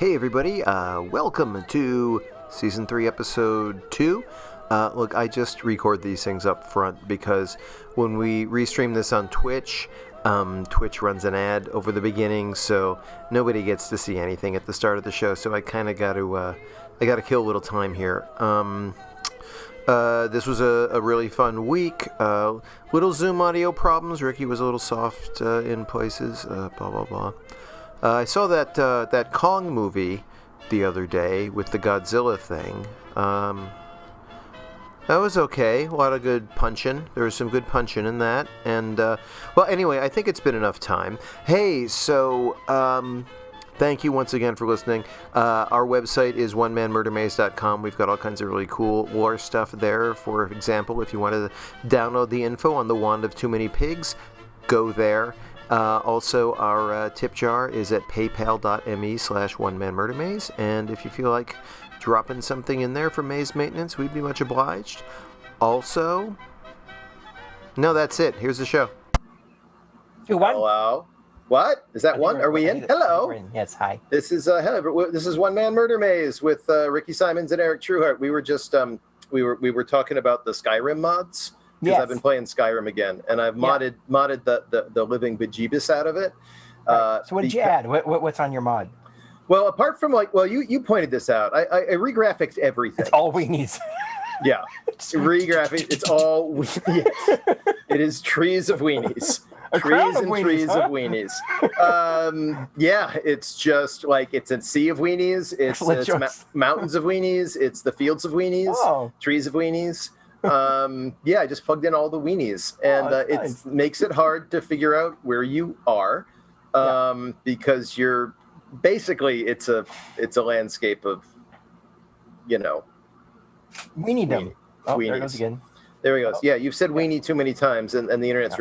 Hey everybody, welcome to Season 3, Episode 2. Look, I just record these things up front because when we restream this on Twitch, Twitch runs an ad over the beginning, so nobody gets to see anything at the start of the show, so I kind of got to kill a little time here. This was a really fun week. Little Zoom audio problems. Rikki was a little soft in places, blah, blah, blah. I saw that Kong movie the other day with the Godzilla thing. That was okay. A lot of good punching. There was some good punching in that. And, well, anyway, I think it's been enough time. Hey, so, thank you once again for listening. Our website is onemanmurdermaze.com. We've got all kinds of really cool lore stuff there. For example, if you want to download the info on the Wand of Too Many Pigs, go there. Also, our tip jar is at paypal.me/onemanmurdermaze, and if you feel like dropping something in there for maze maintenance, we'd be much obliged. Also, no, that's it. Here's the show. Hello. What? Is that one? Are we in? Hello. Yes, hi. This is this is One Man Murder Maze with Rikki Simons and Eric Trueheart. We were just we were talking about the Skyrim mods. Because I've been playing Skyrim again, and I've modded the living bejeebus out of it. Right. So what did you add? What's on your mod? Well, apart from you pointed this out. I re-graphics everything. It's all weenies. Yeah, re-graphics. It's all yes. It is trees of weenies. Trees and weenies, trees of weenies. Yeah, it's just like it's a sea of weenies. It's mountains of weenies. It's the fields of weenies. Oh. Trees of weenies. Yeah, I just plugged in all the weenies, and it makes it hard to figure out where you are, because you're basically it's a landscape of, weeniedom. Oh, weenies. there it goes again. There he goes. Yeah, you've said weenie too many times, and the internet's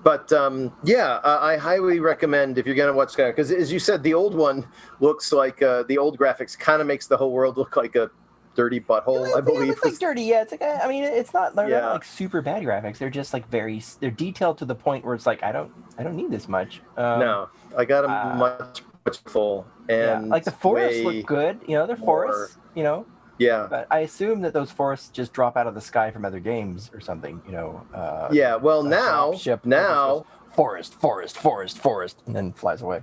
But I highly recommend if you're gonna watch Skyrim, because as you said, the old one looks like the old graphics kind of makes the whole world look like a dirty butthole, I believe. It's like dirty, yeah. It's like, I mean, it's not. They're not like super bad graphics. They're just like they're detailed to the point where it's like I don't need this much. No, I got them much full, and like the forests look good. They're forests. Yeah. But I assume that those forests just drop out of the sky from other games or something. Yeah. Well, now forest, and then flies away.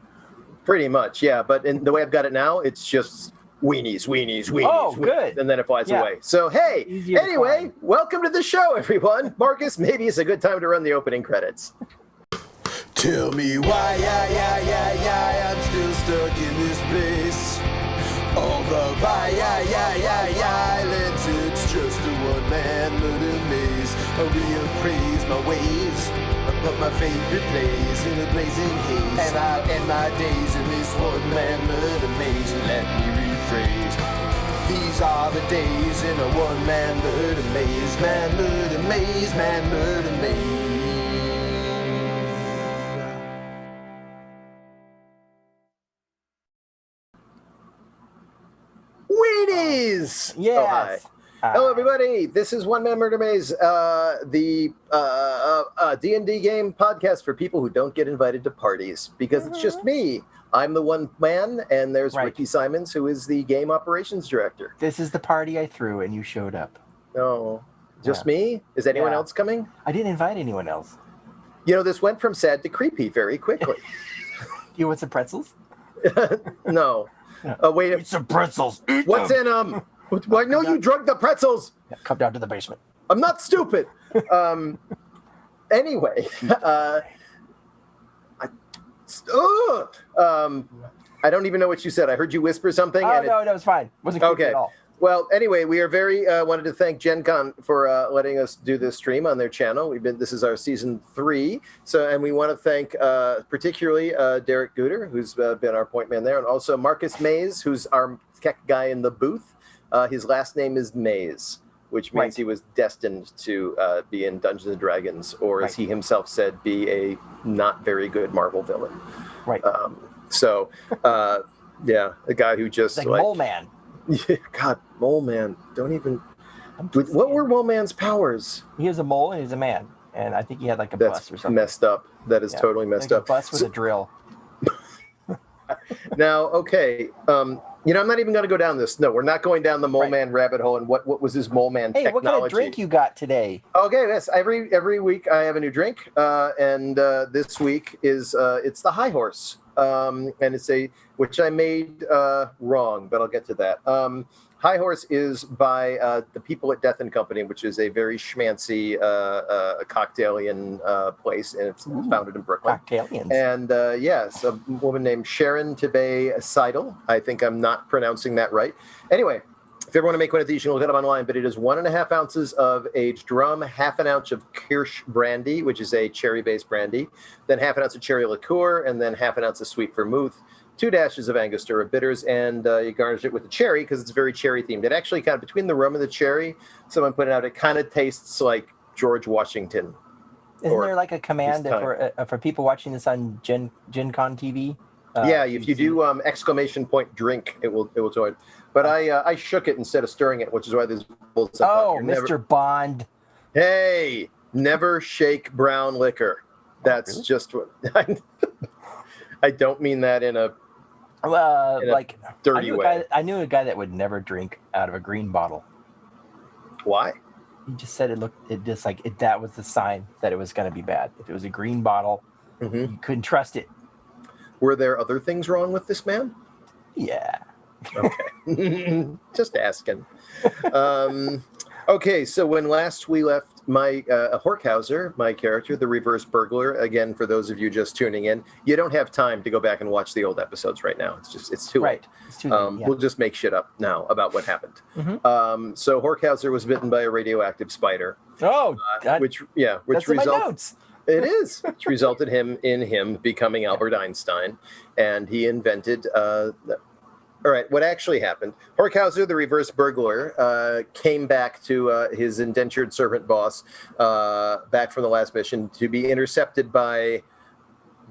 Pretty much, yeah. But in the way I've got it now, it's just weenies. Oh, good. And then it flies away. So, hey, anyway, welcome to the show, everyone. Marcus, maybe it's a good time to run the opening credits. Tell me why, I'm still stuck in this place. All the violence, it's just a one-man murder maze. I reappraise my ways, I put my favorite place in a blazing haze. And I end my days in this one-man murder maze. And let me rephrase, these are the days in a one-man murder maze. Man murder maze, man murder maze. Weenies! Yes. Oh, hi. Hello, everybody. This is One Man Murder Maze, the D&D game podcast for people who don't get invited to parties, because it's just me. I'm the one man, and there's Rikki Simons, who is the game operations director. This is the party I threw, and you showed up. No, just me? Is anyone else coming? I didn't invite anyone else. This went from sad to creepy very quickly. You want some pretzels? No. Wait. Eat some pretzels. What's in them? Why? No, you drug the pretzels. Yeah, come down to the basement. I'm not stupid. Anyway, I don't even know what you said. I heard you whisper something. Oh, no, it's fine. It wasn't creepy at all. Well, anyway, we are very wanted to thank Gen Con for letting us do this stream on their channel. This is our season 3. And we want to thank particularly Derek Gooder, who's been our point man there, and also Marcus Mays, who's our tech guy in the booth. His last name is Mays, which means he was destined to be in Dungeons and Dragons, or as he himself said, be a not very good Marvel villain. Right. A guy who just like Mole Man. Yeah, God, Mole Man. Don't even. What were Mole Man's powers? He was a mole and he's a man, and I think he had like a bus or something. Messed up. That is totally messed up. A bus with a drill. Now, okay. I'm not even going to go down this. No, we're not going down the Mole Man rabbit hole. And what was his Mole Man technology? What kind of drink you got today? Okay, yes. Every week I have a new drink, and this week is it's the High Horse, and it's which I made wrong, but I'll get to that. High Horse is by the people at Death and Company, which is a very schmancy cocktailian place, and it's founded in Brooklyn. Cocktailians. And yes, a woman named Sharon Tebey Seidel. I think I'm not pronouncing that right. Anyway, if you ever want to make one of these, you can look it up online, but it is 1.5 ounces of aged rum, half an ounce of Kirsch brandy, which is a cherry-based brandy, then half an ounce of cherry liqueur, and then half an ounce of sweet vermouth, 2 dashes of Angostura bitters, and you garnish it with the cherry because it's very cherry-themed. It actually kind of, between the rum and the cherry, someone put it out, it kind of tastes like George Washington. Isn't there like a command for people watching this on Gen Con TV? Yeah, if you do exclamation point drink, it will join. But I shook it instead of stirring it, which is why there's bubbles. Oh, Mr. Bond. Hey, never shake brown liquor. That's just what I don't mean that in a dirty way. I knew a guy that would never drink out of a green bottle. Why? He just said that was the sign that it was going to be bad. If it was a green bottle, you couldn't trust it. Were there other things wrong with this man? Yeah. Okay. Just asking. Okay, so when last we left my Horkhauser, my character, the reverse burglar, again, for those of you just tuning in, you don't have time to go back and watch the old episodes right now. It's too late. It's too late. We'll just make shit up now about what happened. So Horkhauser was bitten by a radioactive spider. Oh, which that's in my notes. It is. Which resulted in him becoming Albert Einstein, and he invented. All right, what actually happened? Horkhauser, the reverse burglar, came back to his indentured servant boss, back from the last mission, to be intercepted by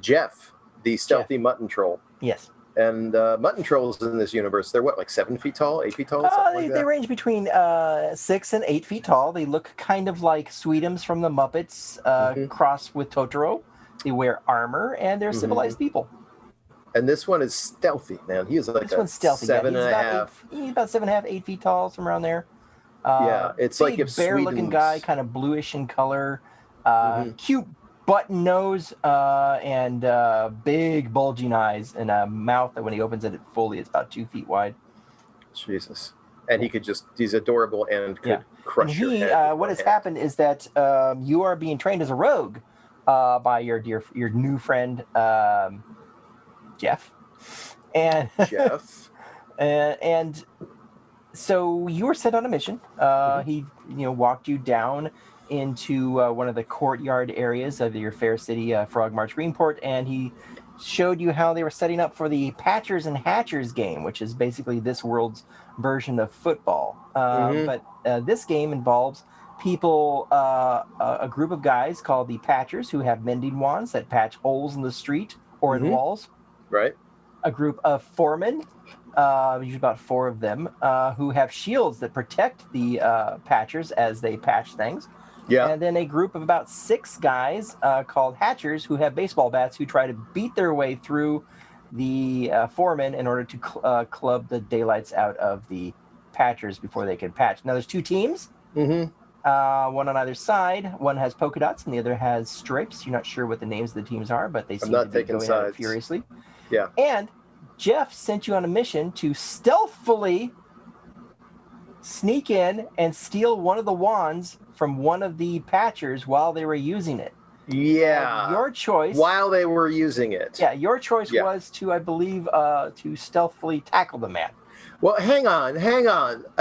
Jeff, the stealthy mutton troll. Yes. And mutton trolls in this universe, they're what, like 7 feet tall, 8 feet tall? They range between 6 and 8 feet tall. They look kind of like Sweetums from the Muppets, crossed with Totoro. They wear armor, and they're civilized people. And this one is stealthy, man. He is like one's stealthy. Seven and a half. He's about 7.5, 8 feet tall, somewhere around there. It's like if bear-looking guy, kind of bluish in color. Cute button nose, and big bulging eyes, and a mouth that when he opens it fully, it's about 2 feet wide. Jesus. And he's adorable and could crush your head. What has happened is that you are being trained as a rogue by your new friend, Jeff. And Jeff. and so you were sent on a mission. He walked you down into one of the courtyard areas of your Fair City Frog March Greenport, and he showed you how they were setting up for the Patchers and Hatchers game, which is basically this world's version of football. But this game involves people, a group of guys called the Patchers, who have mending wands that patch holes in the street or in walls. Right. A group of foremen, usually about 4 of them, who have shields that protect the patchers as they patch things. Yeah. And then a group of about 6 guys called hatchers who have baseball bats who try to beat their way through the foremen in order to club the daylights out of the patchers before they can patch. Now, there's 2 teams. One on either side. One has polka dots and the other has stripes. You're not sure what the names of the teams are, but they seem to be going at it furiously. Yeah. And Jeff sent you on a mission to stealthily sneak in and steal one of the wands from one of the patchers while they were using it. Yeah. And your choice. While they were using it. Yeah, your choice was to, I believe, to stealthily tackle the man. Well, hang on.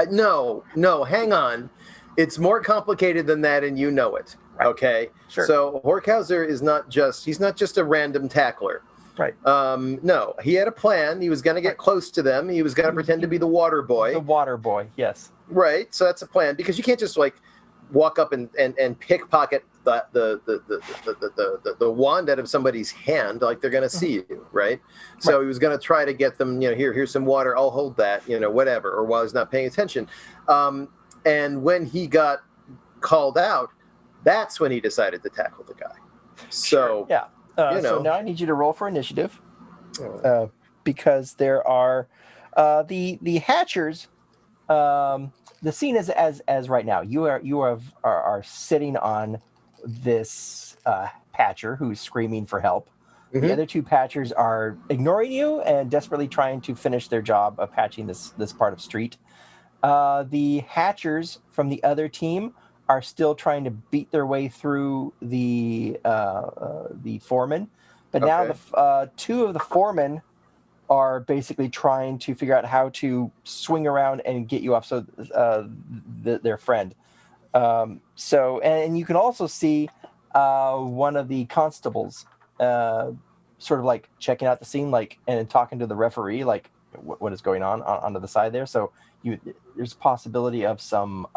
No, hang on. It's more complicated than that, and you know it. Right. Okay? Sure. So Horkhauser is not just a random tackler. Right. No, he had a plan. He was going to get close to them. He was going to pretend to be the water boy. The water boy, yes. Right. So that's a plan, because you can't just walk up and pickpocket the wand out of somebody's hand. Like, they're going to see you, right? So he was going to try to get them. Here's some water. I'll hold that. Whatever. Or while he's not paying attention. And when he got called out, that's when he decided to tackle the guy. So So now I need you to roll for initiative. because there are the hatchers. The scene is as right now. You are sitting on this patcher who's screaming for help. Mm-hmm. The other two patchers are ignoring you and desperately trying to finish their job of patching this part of street. The hatchers from the other team are still trying to beat their way through the foreman, but now the two of the foremen are basically trying to figure out how to swing around and get you off. So their friend. So and you can also see one of the constables sort of like checking out the scene, like, and talking to the referee, like what is going on onto the side there. So there's a possibility of some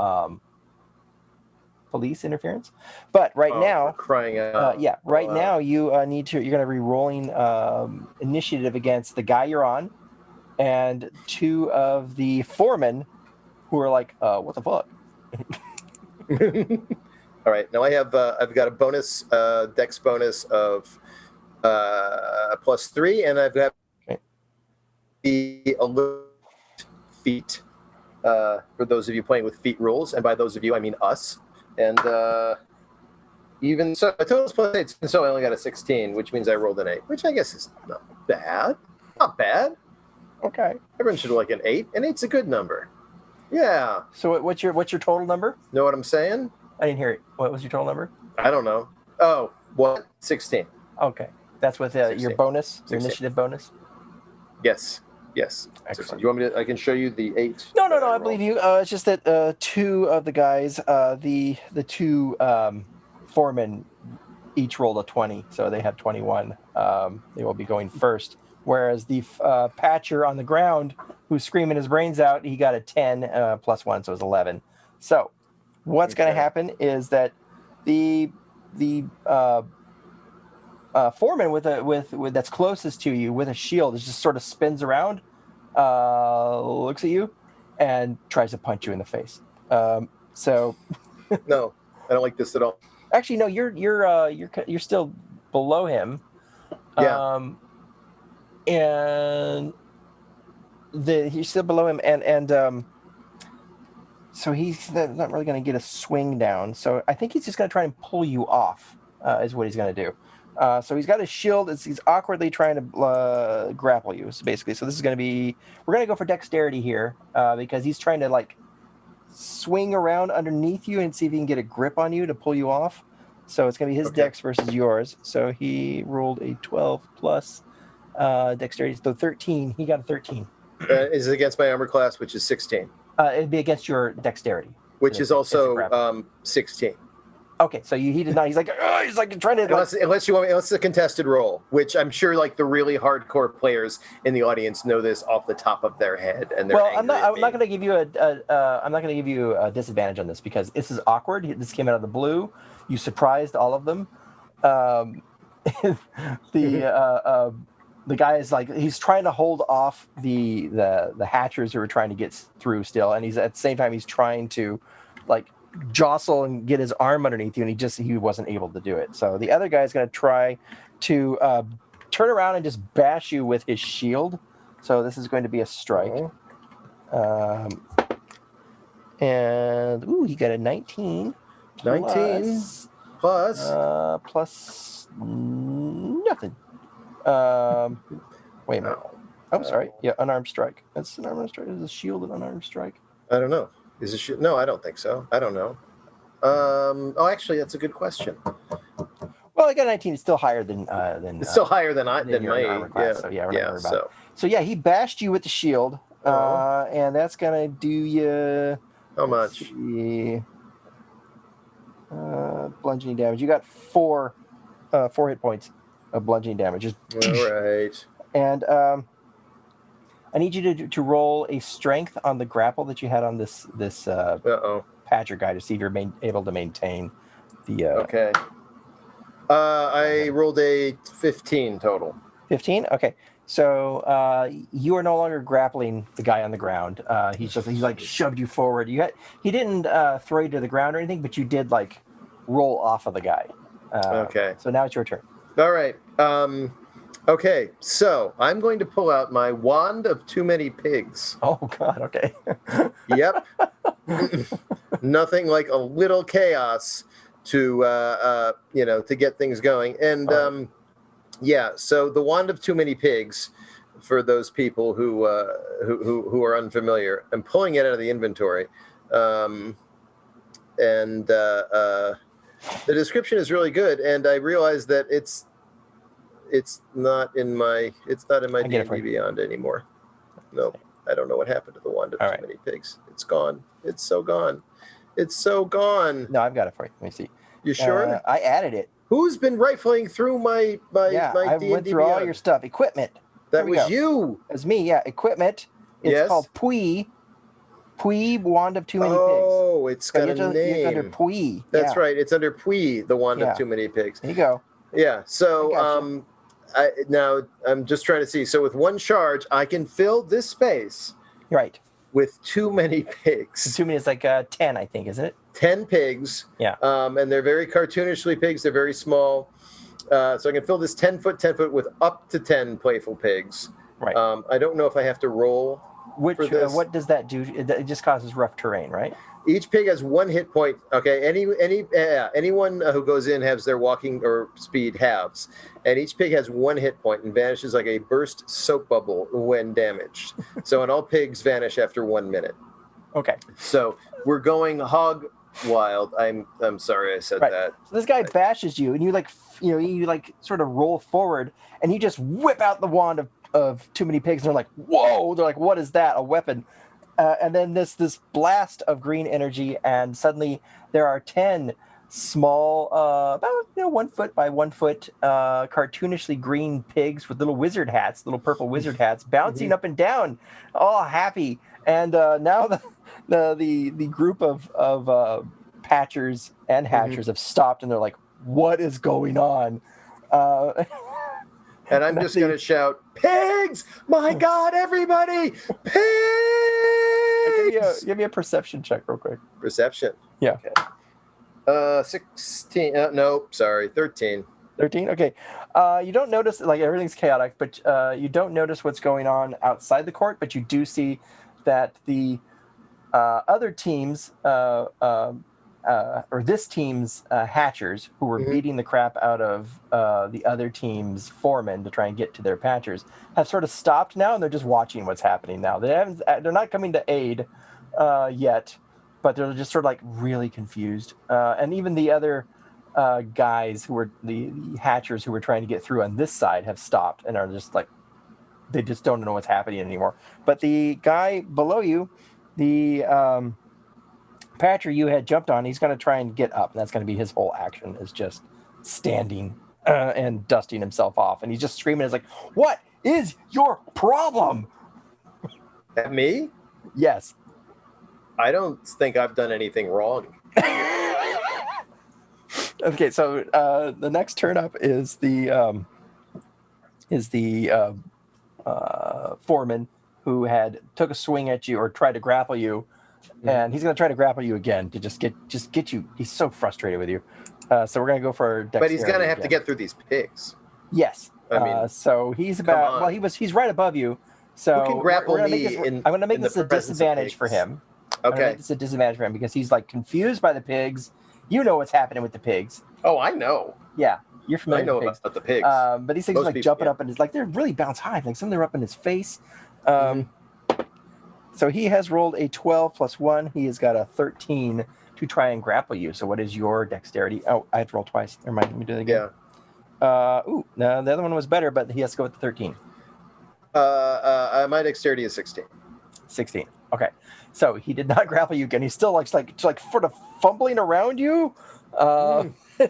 police interference, but right now, crying out, now you need to. You're going to be rolling initiative against the guy you're on, and two of the foremen who are like, "What the fuck." All right, now I've got a bonus dex bonus of +3, and I've got the alert feat for those of you playing with feat rules, and by those of you I mean us. And even so, my total is +8, and so I only got a 16, which means I rolled an 8, which I guess is not bad. Not bad. Okay. Everyone should like an 8. An 8's a good number. Yeah. So what's your total number? Know what I'm saying? I didn't hear it. What was your total number? I don't know. Oh, what? 16. Okay. That's with your bonus, your initiative bonus? Yes. Excellent. You want me to? I can show you the 8. No. I believe you. It's just that two of the guys, the two foremen, each rolled a 20, so they have 21. They will be going first. Whereas the patcher on the ground, who's screaming his brains out, he got a 10 +1, so it was 11. So, what's going to happen is that the foreman with that's closest to you with a shield just sort of spins around, looks at you, and tries to punch you in the face. So, no, I don't like this at all. Actually, no, you're still below him. Yeah. And he's still below him, and so he's not really going to get a swing down. So I think he's just going to try and pull you off, is what he's going to do. So he's got his shield. He's awkwardly trying to grapple you, basically. So this is going to be, we're going to go for dexterity here, because he's trying to like swing around underneath you and see if he can get a grip on you to pull you off. So it's going to be his dex versus yours. So he rolled a 12 plus dexterity, so 13. He got a 13. Is it against my armor class, which is 16? It'd be against your dexterity, which is also 16. Okay, so he did not. He's like trying to. Unless you want me, unless it's a contested roll, which I'm sure like the really hardcore players in the audience know this off the top of their head, and they're I'm not going to give you a disadvantage on this because this is awkward. This came out of the blue. You surprised all of them. The guy is like, he's trying to hold off the hatchers who are trying to get through still, and he's at the same time he's trying to like jostle and get his arm underneath you, and he wasn't able to do it. So the other guy is going to try to turn around and just bash you with his shield. So this is going to be a strike. And he got a 19. 19 plus nothing. Wait a minute. I'm sorry. Yeah, unarmed strike. That's an unarmed strike. Is a shield an unarmed strike? I don't know. Is it shield? No, I don't think so. I don't know. Actually, that's a good question. Well, I got 19. It's still higher than. It's still higher than my armor class. Yeah. So yeah, we're not worried about it. So yeah, he bashed you with the shield, and that's gonna do you. How much? Bludgeoning damage. You got 4 hit points of bludgeoning damage. Just all right. And I need you to roll a strength on the grapple that you had on this patcher guy to see if you're able to maintain the. Okay. I rolled a 15 total. 15. Okay. So you are no longer grappling the guy on the ground. He's like shoved you forward. He didn't throw you to the ground or anything, but you did like roll off of the guy. Okay. So now it's your turn. All right. Okay, so I'm going to pull out my wand of too many pigs. Oh God. Okay. Yep. Nothing like a little chaos to to get things going. And so the wand of too many pigs, for those people who are unfamiliar, I'm pulling it out of the inventory, and the description is really good. And I realize that it's not in my D&D Beyond anymore. No, I don't know what happened to the wand of too many pigs. It's gone. It's so gone. It's so gone. No, I've got it for you. Let me see. You sure? I added it. Who's been rifling through my I D&D went through Beyond? all your stuff. Equipment. That was you. It was me. Yeah, equipment. It's called Pui. Pui, wand of too many pigs. Oh, it's got a name. It's under Pui. That's right. It's under Pui, the wand of too many pigs. There you go. Yeah. So now I'm just trying to see. So with one charge, I can fill this space. Right. With too many pigs. Too many is like 10, I think, isn't it? 10 pigs. Yeah. And they're very cartoonishly pigs. They're very small. So I can fill this 10 foot with up to 10 playful pigs. Right. I don't know if I have to roll. For this. What does that do? It just causes rough terrain, right? Each pig has 1 hit point. Okay. Anyone who goes in has their walking or speed halves, and each pig has 1 hit point and vanishes like a burst soap bubble when damaged. And all pigs vanish after 1 minute. Okay. So we're going hog wild. I'm sorry I said that. So this guy bashes you, and you sort of roll forward, and you just whip out the wand of too many pigs, and they're like, whoa! They're like, what is that? A weapon? And then this blast of green energy, and suddenly there are 10 small, about 1 foot by 1 foot, cartoonishly green pigs with little purple wizard hats, bouncing up and down, all happy. And now the group of patchers and hatchers have stopped, and they're like, "What is going on?" And I'm just going to shout, "Pigs! My God, everybody! Pigs!" Give me a perception check real quick. Perception? Yeah. Okay. 16. Nope, sorry. 13. 13? Okay. You don't notice, everything's chaotic, but you don't notice what's going on outside the court, but you do see that the other teams, or this team's hatchers, who were beating the crap out of the other team's foremen to try and get to their patchers, have sort of stopped now, and they're just watching what's happening now. They're not coming to aid yet, but they're just sort of really confused. And even the other guys who were the hatchers who were trying to get through on this side have stopped and are just they just don't know what's happening anymore. But the guy below you, the patcher you had jumped on, he's going to try and get up. And that's going to be his whole action, is just standing and dusting himself off. And he's just screaming. It's like, what is your problem? At me? Yes. I don't think I've done anything wrong. Okay, so the next turn up is the foreman who took a swing at you or tried to grapple you, and he's going to try to grapple you again to just get you. He's so frustrated with you. So we're going to go for dexterity. But he's going to have to get through these pigs. Yes. I mean, so he's about. Well, he's right above you. So who can grapple me? I'm going to make this a disadvantage for him. Okay. It's a disadvantage for him because he's confused by the pigs. You know what's happening with the pigs. Oh, I know. Yeah, you're familiar. I know with about the pigs. But these things are jumping up and it's they're really bounce high. Some of them are up in his face. So he has rolled a 12 plus 1. He has got a 13 to try and grapple you. So what is your dexterity? Oh, I have to roll twice. Never mind. Let me do it again. Yeah. No, the other one was better, but he has to go with the 13. My dexterity is 16. 16. Okay. So he did not grapple you again. He's still sort of fumbling around you.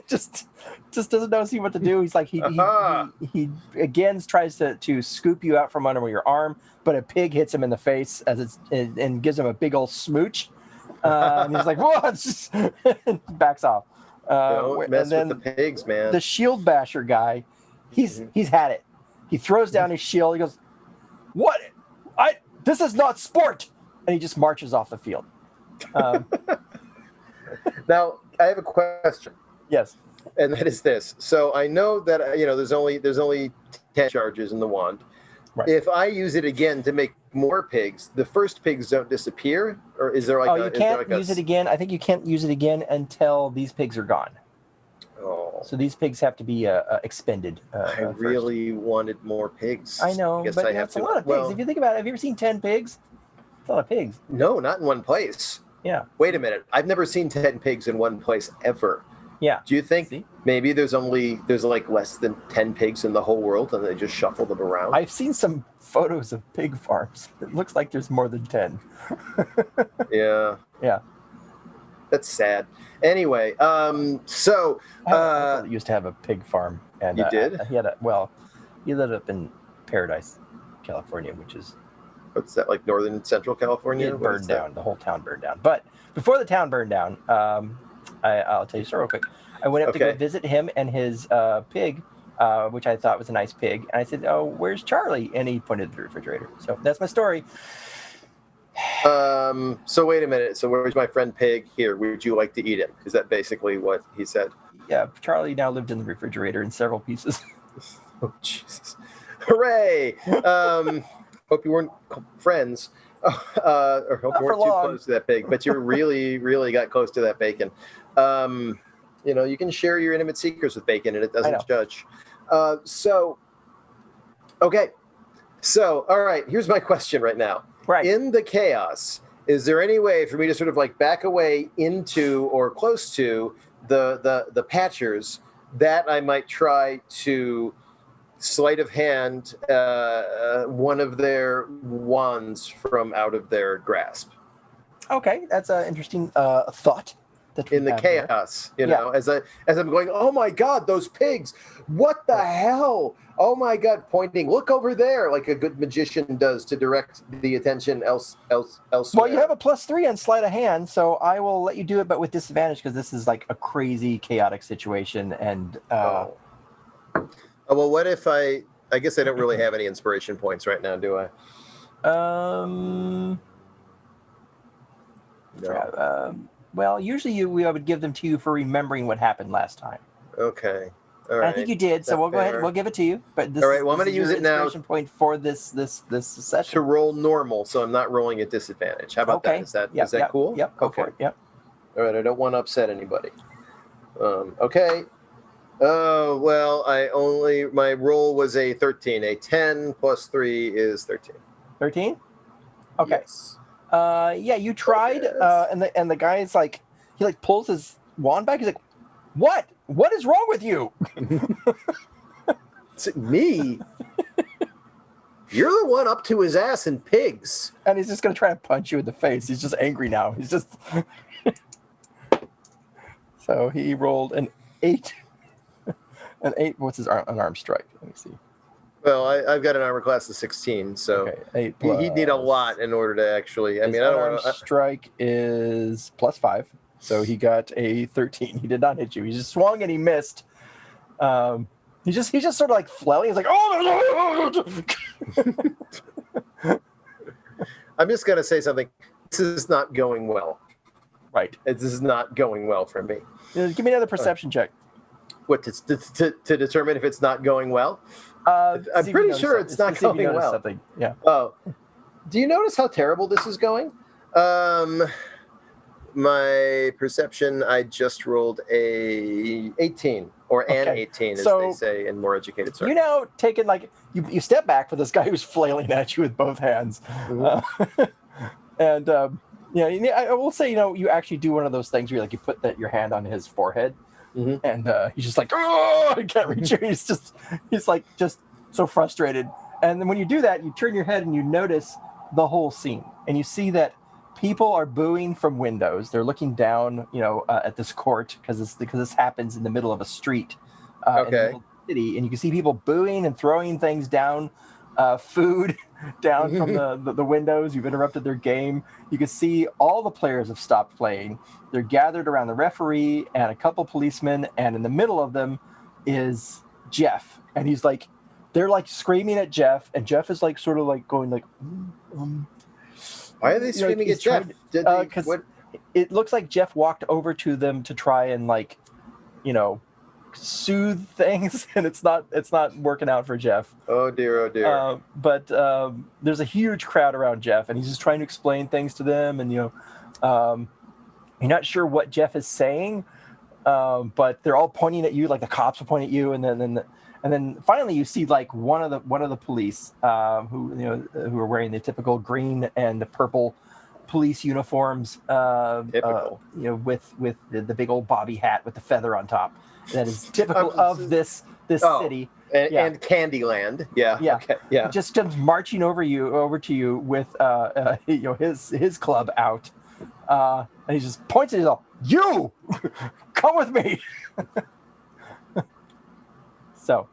Just doesn't know what to do. He's he again tries to scoop you out from under your arm, but a pig hits him in the face and gives him a big old smooch. And he's like, "Whoa!" Backs off. Don't mess with the pigs, man. The shield basher guy, he's had it. He throws down his shield. He goes, "What? This is not sport!" And he just marches off the field. Now, I have a question. Yes. And that is this. So I know that there's only 10 charges in the wand. Right. If I use it again to make more pigs, the first pigs don't disappear, or is there like you can't use it again. I think you can't use it again until these pigs are gone. Oh. So these pigs have to be expended. I really wanted more pigs. I know, guess but I have that's a lot of pigs. If you think about it, have you ever seen 10 pigs? It's a lot of pigs. No, not in one place. Yeah. Wait a minute. I've never seen 10 pigs in one place ever. Yeah. Do you think maybe there's like less than 10 pigs in the whole world and they just shuffle them around? I've seen some photos of pig farms. It looks like there's more than 10. Yeah. Yeah. That's sad. Anyway, so I used to have a pig farm, and you did? He lived up in Paradise, California, which is what's that, like northern and central California? It burned down. The whole town burned down. But before the town burned down, I'll tell you a story real quick. I went up to go visit him and his pig, which I thought was a nice pig. And I said, "Oh, where's Charlie?" And he pointed to the refrigerator. So that's my story. So wait a minute. So where's my friend Pig? Here, would you like to eat him? Is that basically what he said? Yeah, Charlie now lived in the refrigerator in several pieces. Oh, Jesus. Hooray! Hope you weren't friends. Or hope you weren't too close to that pig, but you really, really got close to that bacon. You can share your intimate secrets with bacon and it doesn't judge. So, all right, here's my question right now. Right. In the chaos, is there any way for me to sort of like back away into or close to the patchers that I might try to sleight of hand one of their wands from out of their grasp? Okay, that's an interesting thought. In the chaos, as I'm going, oh my God, those pigs! What the hell? Oh my God! Pointing, look over there, like a good magician does to direct the attention elsewhere. Well, you have a +3 on sleight of hand, so I will let you do it, but with disadvantage because this is like a crazy, chaotic situation. And well, what if I guess I don't really have any inspiration points right now, do I? No. Well, usually we would give them to you for remembering what happened last time. Okay. All right. I think you did, so we'll go ahead. We'll give it to you. But this, all right. Well, I'm going to use it now. Inspiration point for this session to roll normal, so I'm not rolling at disadvantage. How about that? Is that cool? Yep. Go for it. Yep. All right. I don't want to upset anybody. Okay. Oh well, my roll was a 13. A 10 plus 3 is 13. 13. Okay. Yes. You tried, and the guy is like, he like pulls his wand back. He's like, "What? What is wrong with you?" It's me. You're the one up to his ass in pigs. And he's just gonna try to punch you in the face. He's just angry now. He's just. So he rolled an 8. An 8. What's his unarmed strike? Let me see. Well, I've got an armor class of 16, so 8 he'd need a lot in order to actually. I mean, I don't want to. Strike is +5, so he got a 13. He did not hit you. He just swung and he missed. He's just sort of like flailing. He's like, "Oh!" I'm just gonna say something. This is not going well. Right. This is not going well for me. Give me another perception check. What to determine if it's not going well? I'm pretty sure it's not going well. Something. Yeah. Oh, do you notice how terrible this is going? My perception, I just rolled a 18 or an 18, as they say in more educated circles. You now taking like you step back for this guy who's flailing at you with both hands, and I will say you actually do one of those things where you put your hand on his forehead. Mm-hmm. And he's just like, "Oh, I can't reach you." He's just so frustrated. And then when you do that, you turn your head and you notice the whole scene, and you see that people are booing from windows. They're looking down, at this court because this happens in the middle of a street, in the middle of the city, and you can see people booing and throwing things down, food down from the windows. You've interrupted their game. You can see all the players have stopped playing. They're gathered around the referee and a couple policemen, and in the middle of them is Jeff. And he's like, they're like screaming at Jeff, and Jeff is like sort of like going like, Why are they screaming at Jeff? Because it looks like Jeff walked over to them to try and soothe things, and it's not working out for Jeff. Oh dear, oh dear. But there's a huge crowd around Jeff, and he's just trying to explain things to them, and you're not sure what Jeff is saying, but they're all pointing at you, like the cops are pointing at you, and then finally you see like one of the police who are wearing the typical green and the purple police uniforms, Typical. with the big old bobby hat with the feather on top. That is typical of this city. And Candyland. Yeah. Yeah. Okay. Yeah. He just comes marching over to you with his club out, and he just points at himself. You come with me. So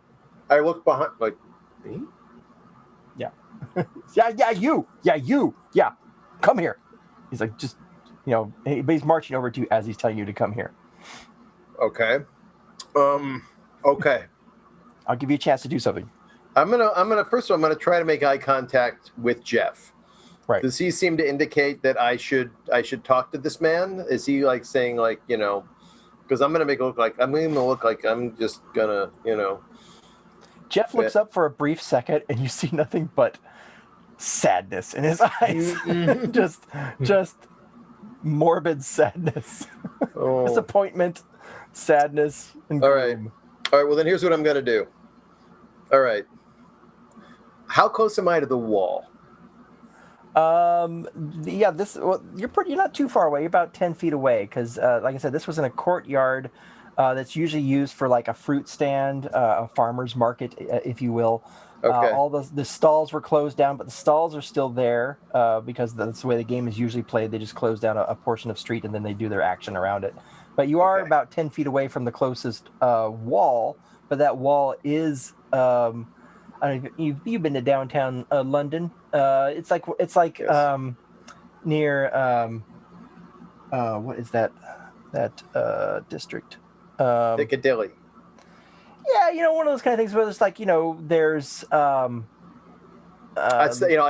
I look behind, like, me? yeah, you, come here. He's like, just, but he's marching over to you as he's telling you to come here. Okay. Okay. I'll give you a chance to do something. I'm gonna first of all, I'm gonna try to make eye contact with Jeff. Right. Does he seem to indicate that I should talk to this man? Is he like saying like, because I'm gonna make it look like I'm just gonna, Jeff looks up for a brief second, and you see nothing but sadness in his eyes. just morbid sadness, disappointment, sadness, and gloom. All right. Well, then here's what I'm gonna do. All right. How close am I to the wall? You're not too far away. You're about 10 feet away, because like I said, this was in a courtyard that's usually used for like a fruit stand, a farmer's market, if you will. Okay. All the stalls were closed down, but the stalls are still there because that's the way the game is usually played. They just close down a portion of street and then they do their action around it. But you are about 10 feet away from the closest wall, but that wall is I don't know if you've been to downtown London. It's like yes. Near what is that district? Piccadilly. Yeah, one of those kind of things where it's like, there's I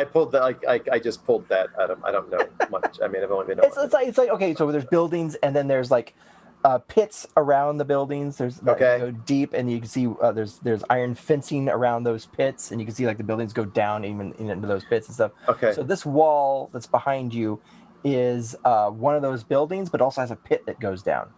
pulled that. I just pulled that. I don't know much. I mean, I've only been. It's like okay, so there's buildings, and then there's like pits around the buildings. There's go deep, and you can see there's iron fencing around those pits, and you can see like the buildings go down even into those pits and stuff. Okay. So this wall that's behind you is one of those buildings, but also has a pit that goes down.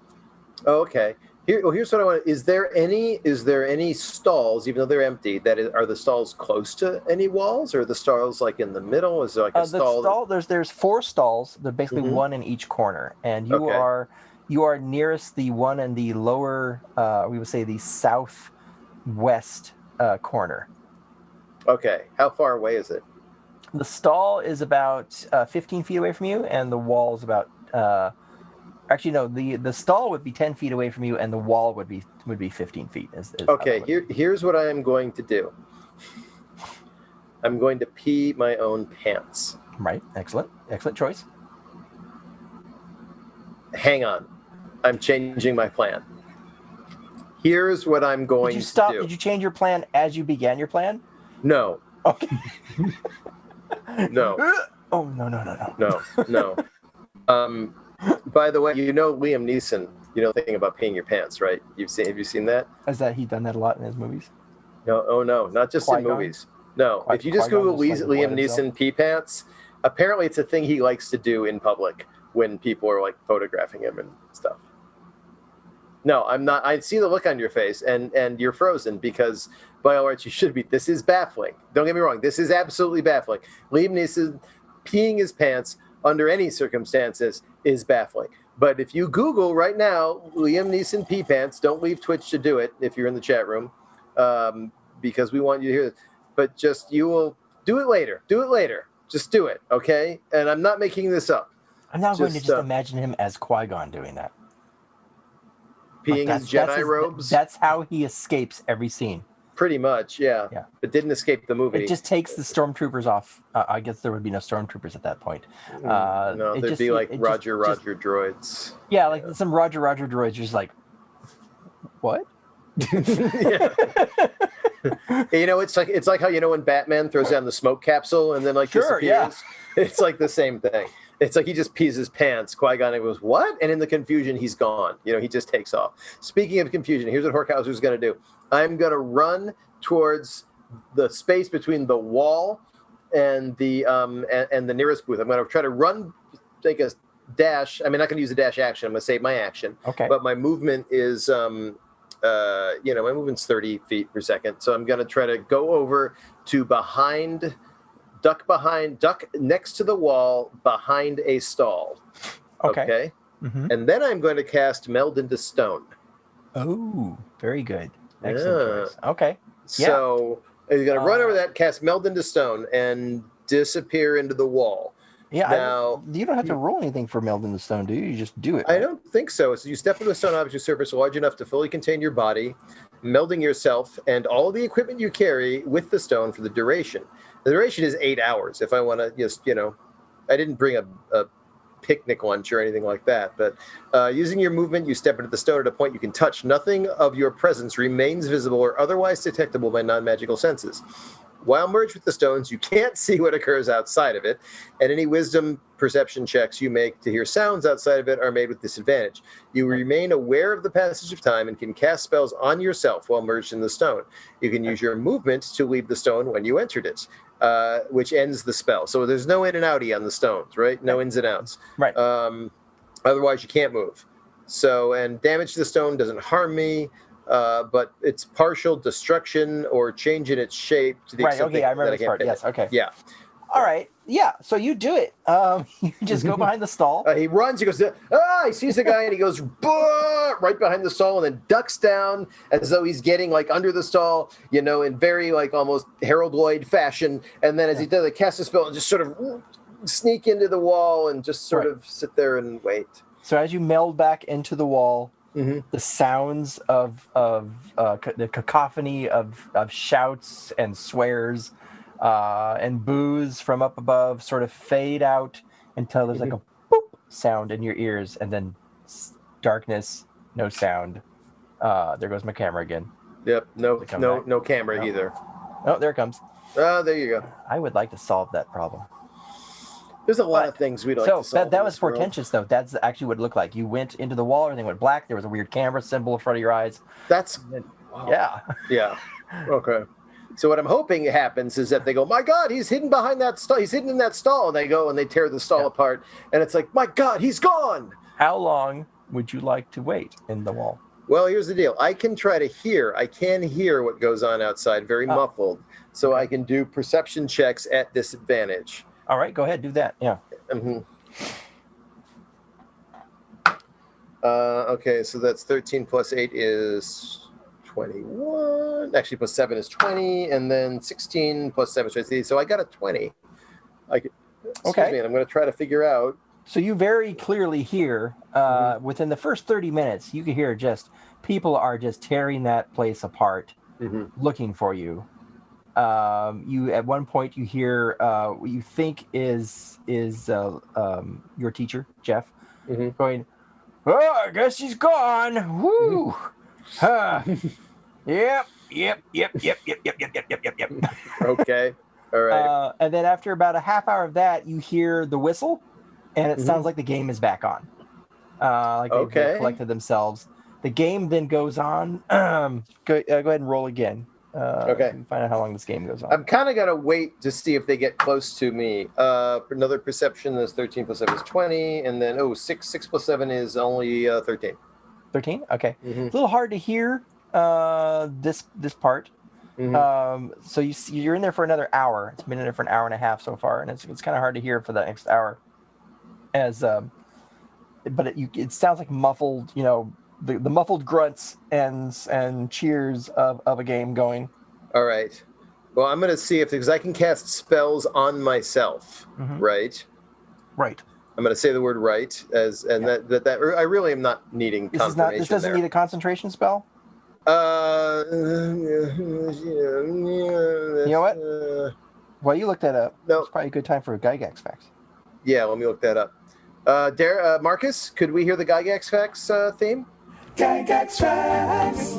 Oh, okay. Here's what I want. Is there any stalls, even though they're empty, are the stalls close to any walls, or are the stalls like in the middle? Is there like a stall? There's 4 stalls. They're basically one in each corner, and you are nearest the one in the lower, we would say the southwest corner. Okay. How far away is it? The stall is about 15 feet away from you, and the wall is about. Actually, no. The stall would be 10 feet away from you, and the wall would be 15 feet. Okay. Here's what I am going to do. I'm going to pee my own pants. Right. Excellent choice. Hang on. I'm changing my plan. Here's what I'm going to do. Did you change your plan as you began your plan? No. Okay. No. Oh, no. By the way, Liam Neeson, the thing about peeing your pants, right? Have you seen that? Has he done that a lot in his movies? No, no, not just in movies. No, if you just Google Liam Neeson pee pants, apparently it's a thing he likes to do in public when people are like photographing him and stuff. No, I'm not. I see the look on your face, and you're frozen because by all rights you should be. This is baffling. Don't get me wrong. This is absolutely baffling. Liam Neeson peeing his pants under any circumstances is baffling. But if you Google right now, Liam Neeson pee pants, don't leave Twitch to do it if you're in the chat room, because we want you to hear it. But you will do it later. Do it later. Just do it, okay? And I'm not making this up. I'm now going to just imagine him as Qui-Gon doing that. Peeing his Jedi robes? That's how he escapes every scene. Pretty much, yeah. But didn't escape the movie. It just takes the stormtroopers off. I guess there would be no stormtroopers at that point. No, there'd be like Roger droids. Yeah, like some Roger droids. You're just like, what? Yeah. It's like how when Batman throws down the smoke capsule and then disappears. Yeah. It's like the same thing. It's like he just pees his pants. Qui-Gon goes, what? And in the confusion, he's gone. He just takes off. Speaking of confusion, here's what Horkhauser's going to do. I'm going to run towards the space between the wall and the nearest booth. I'm going to try to take a dash. I'm not going to use the dash action. I'm going to save my action. Okay. But my movement is, my movement's 30 feet per second. So I'm going to try to go over to duck next to the wall behind a stall. Okay. Mm-hmm. And then I'm going to cast Meld into Stone. Oh, very good. Excellent choice. Okay. So you're going to run over that, cast Meld into Stone, and disappear into the wall. Yeah. Now, you don't have to roll anything for Meld into Stone, do you? You just do it. Right? I don't think so. So you step into a stone object surface large enough to fully contain your body, melding yourself and all the equipment you carry with the stone for the duration. The duration is 8 hours. If I want to just, I didn't bring a picnic lunch or anything like that, but using your movement, you step into the stone at a point you can touch. Nothing of your presence remains visible or otherwise detectable by non-magical senses. While merged with the stones, you can't see what occurs outside of it, and any wisdom perception checks you make to hear sounds outside of it are made with disadvantage. You remain aware of the passage of time and can cast spells on yourself while merged in the stone. You can use your movement to leave the stone when you entered it, which ends the spell. So there's no in and outy on the stones, right? No ins and outs. Right. Otherwise, you can't move. So, and damage to the stone doesn't harm me. But it's partial destruction or change in its shape to the extent I remember this part. Yes, okay. Yeah. All right. Yeah, so you do it. You just go behind the stall. He runs, he goes, he sees the guy and he goes, right behind the stall and then ducks down as though he's getting under the stall, in very almost Harold Lloyd fashion. And then as he does, he casts a spell and just sort of sneak into the wall and just sort of sit there and wait. So as you meld back into the wall, the sounds of the cacophony of shouts and swears and boos from up above sort of fade out until there's a boop sound in your ears, and then darkness, no sound. There goes my camera again. Yep, no camera either. Oh, there it comes. There you go. I would like to solve that problem. There's a lot of things we'd like to solve. So that was portentous, though. That's actually what it looked like. You went into the wall, everything went black. There was a weird camera symbol in front of your eyes. Yeah. Okay. So what I'm hoping happens is that they go, my God, he's hidden behind that stall. He's hidden in that stall. And they go and they tear the stall apart. And it's like, my God, he's gone. How long would you like to wait in the wall? Well, here's the deal. I can hear what goes on outside, very muffled. So I can do perception checks at disadvantage. All right, go ahead, do that. Yeah. Okay, so that's 13 plus 8 is 21. Actually, plus 7 is 20, and then 16 plus 7 is 20. So I got a 20. Excuse me, and I'm going to try to figure out. So you very clearly hear, within the first 30 minutes, you can hear people are just tearing that place apart, looking for you. You at one point you hear what you think is your teacher Jeff going, "Oh, I guess he's gone." Woo! Yep. Okay. All right. And then after about a half hour of that, you hear the whistle, and it sounds like the game is back on. They've collected themselves. The game then goes on. Go ahead and roll again. Okay. Find out how long this game goes on. I'm kind of going to wait to see if they get close to me. Another perception is 13 plus 7 is 20. And then, 6 plus 7 is only 13. 13? Okay. It's a little hard to hear this part. So you're in there for another hour. It's been in there for an hour and a half so far. And it's kind of hard to hear for the next hour. But it sounds like muffled, the muffled grunts and cheers of a game going. All right. Well, I'm going to see because I can cast spells on myself, right? Right. I'm going to say the word right that I really am not needing confirmation. This doesn't need a concentration spell? You know what? While you look that up, it's probably a good time for a Gygax facts. Yeah, let me look that up. Marcus, could we hear the Gygax facts theme? Gygax facts.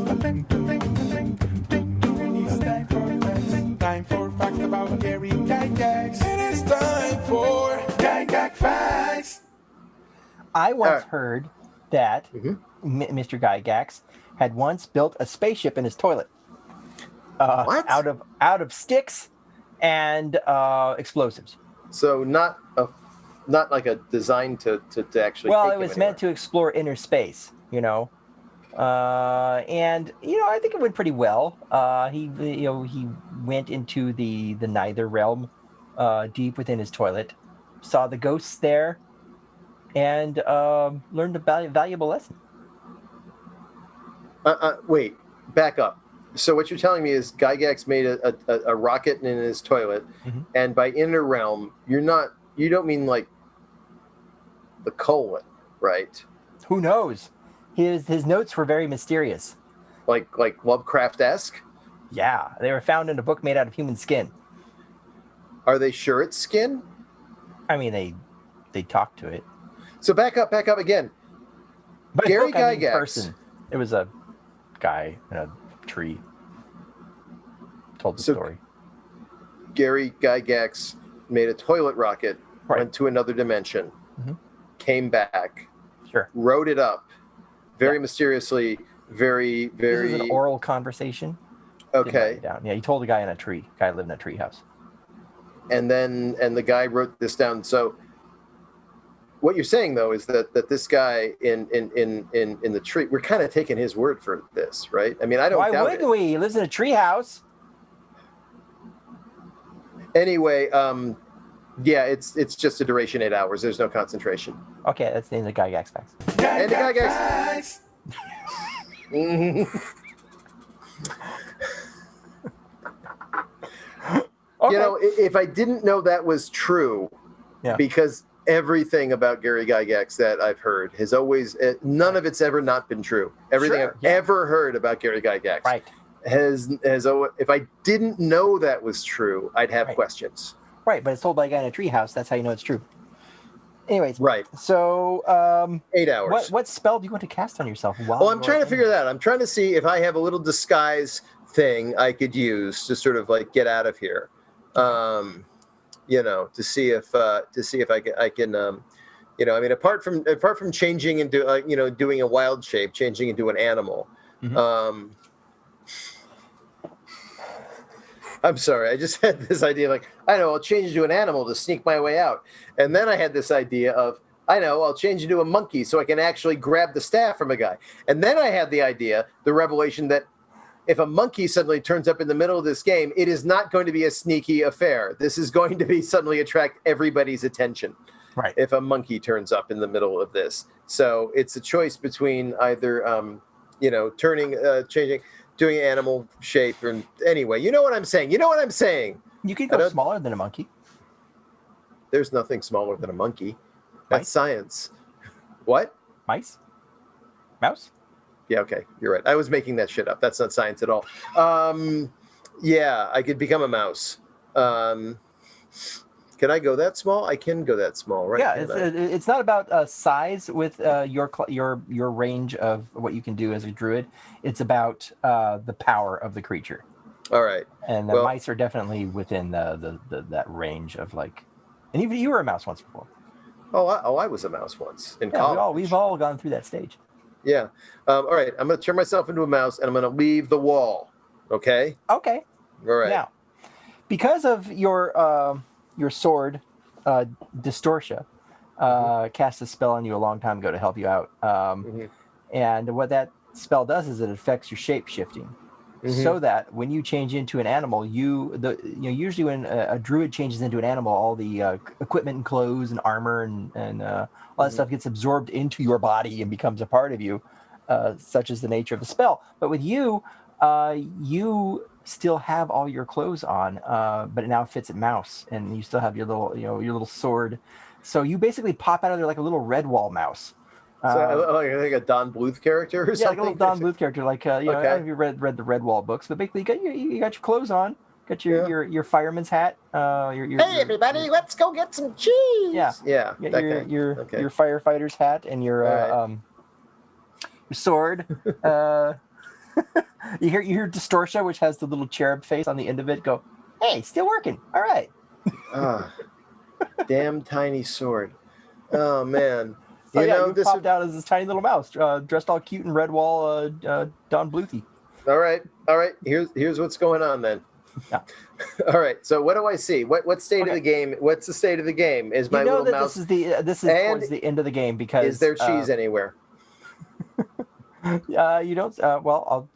Time for facts about Gary Gygax. It is time for Gygax facts. I once heard that Mr. Gygax had once built a spaceship in his toilet. What? Out of sticks and explosives. So not like a design to actually. Well, take it him was anywhere. meant to explore inner space, and I think it went pretty well. He went into the Neither realm, deep within his toilet, saw the ghosts there, and learned a valuable lesson. Wait, back up. So what you're telling me is Gygax made a rocket in his toilet, and by inner realm, you don't mean like the colon, right? Who knows? His notes were very mysterious. Like Lovecraft-esque? Yeah, they were found in a book made out of human skin. Are they sure it's skin? I mean, they talked to it. So back up again. But Gary book, I mean, Gygax. person. It was a guy in a tree. Told the story. Gary Gygax made a toilet rocket, went to another dimension, came back, wrote it up, very mysteriously, very, very. This was an oral conversation. Okay. Down. Yeah, he told a guy in a tree. Guy lived in a tree house. And the guy wrote this down. So what you're saying though is that this guy in the tree, we're kind of taking his word for this, right? I mean, I don't. Why doubt wouldn't it. we? He lives in a tree house. Anyway, yeah, it's just a duration 8 hours. There's no concentration. Okay, that's the end of the Gygax facts. And the Gygax. Okay. You know, if I didn't know that was true, because everything about Gary Gygax that I've heard has always, none of it's ever not been true. Everything I've ever heard about Gary Gygax has if I didn't know that was true, I'd have questions. Right, but it's told by a guy in a treehouse. That's how you know it's true. Anyways, right. So, 8 hours. What spell do you want to cast on yourself? Well, I'm trying to figure that out. I'm trying to see if I have a little disguise thing I could use to sort of like get out of here. You know, to see if I can, you know, I mean, apart from changing into, you know, doing a wild shape, changing into an animal. I'm sorry, I just had this idea like, I know, I'll change into an animal to sneak my way out. And then I had this idea of, I know, I'll change into a monkey so I can actually grab the staff from a guy. And then I had the idea, the revelation that if a monkey suddenly turns up in the middle of this game, it is not going to be a sneaky affair. This is going to be suddenly attract everybody's attention. Right. If a monkey turns up in the middle of this. So it's a choice between either, you know, changing, doing animal shape, or anyway, you know what I'm saying. You could go smaller than a monkey. There's nothing smaller than a monkey. That's science. What? Mice? Mouse? Yeah, okay, you're right. I was making that shit up. That's not science at all. Yeah, I could become a mouse. Can I go that small? I can go that small, right? Yeah, it's not about size with your range of what you can do as a druid. It's about the power of the creature. All right. And the mice are definitely within that range of like. And even you were a mouse once before. I was a mouse once in college. We've all gone through that stage. Yeah. All right. I'm going to turn myself into a mouse, and I'm going to leave the wall. Okay. Okay. All right. Now, because of your sword, Distortia, cast a spell on you a long time ago to help you out. And what that spell does is it affects your shape shifting, so that when you change into an animal, usually when a druid changes into an animal, all the equipment and clothes and armor and all that stuff gets absorbed into your body and becomes a part of you, such is the nature of the spell. But with you, you still have all your clothes on, but it now fits a mouse, and you still have your little sword. So you basically pop out of there like a little Redwall mouse. So like a Don Bluth character or something? Yeah, like a little Don Bluth character. Like I don't know if you read the Redwall books, but basically you got your clothes on, got your fireman's hat. Hey everybody, let's go get some cheese. Yeah, your your firefighter's hat and your sword. You hear Distortia, which has the little cherub face on the end of it, go, "Hey, still working. All right." Damn tiny sword. Oh man. So you popped out as this tiny little mouse, dressed all cute in red wall, Don Bluthie. All right. Here's what's going on then. Yeah. All right. So what do I see? What state of the game? What's the state of the game? Is my little mouse? This is towards the end of the game because is there cheese anywhere? You don't.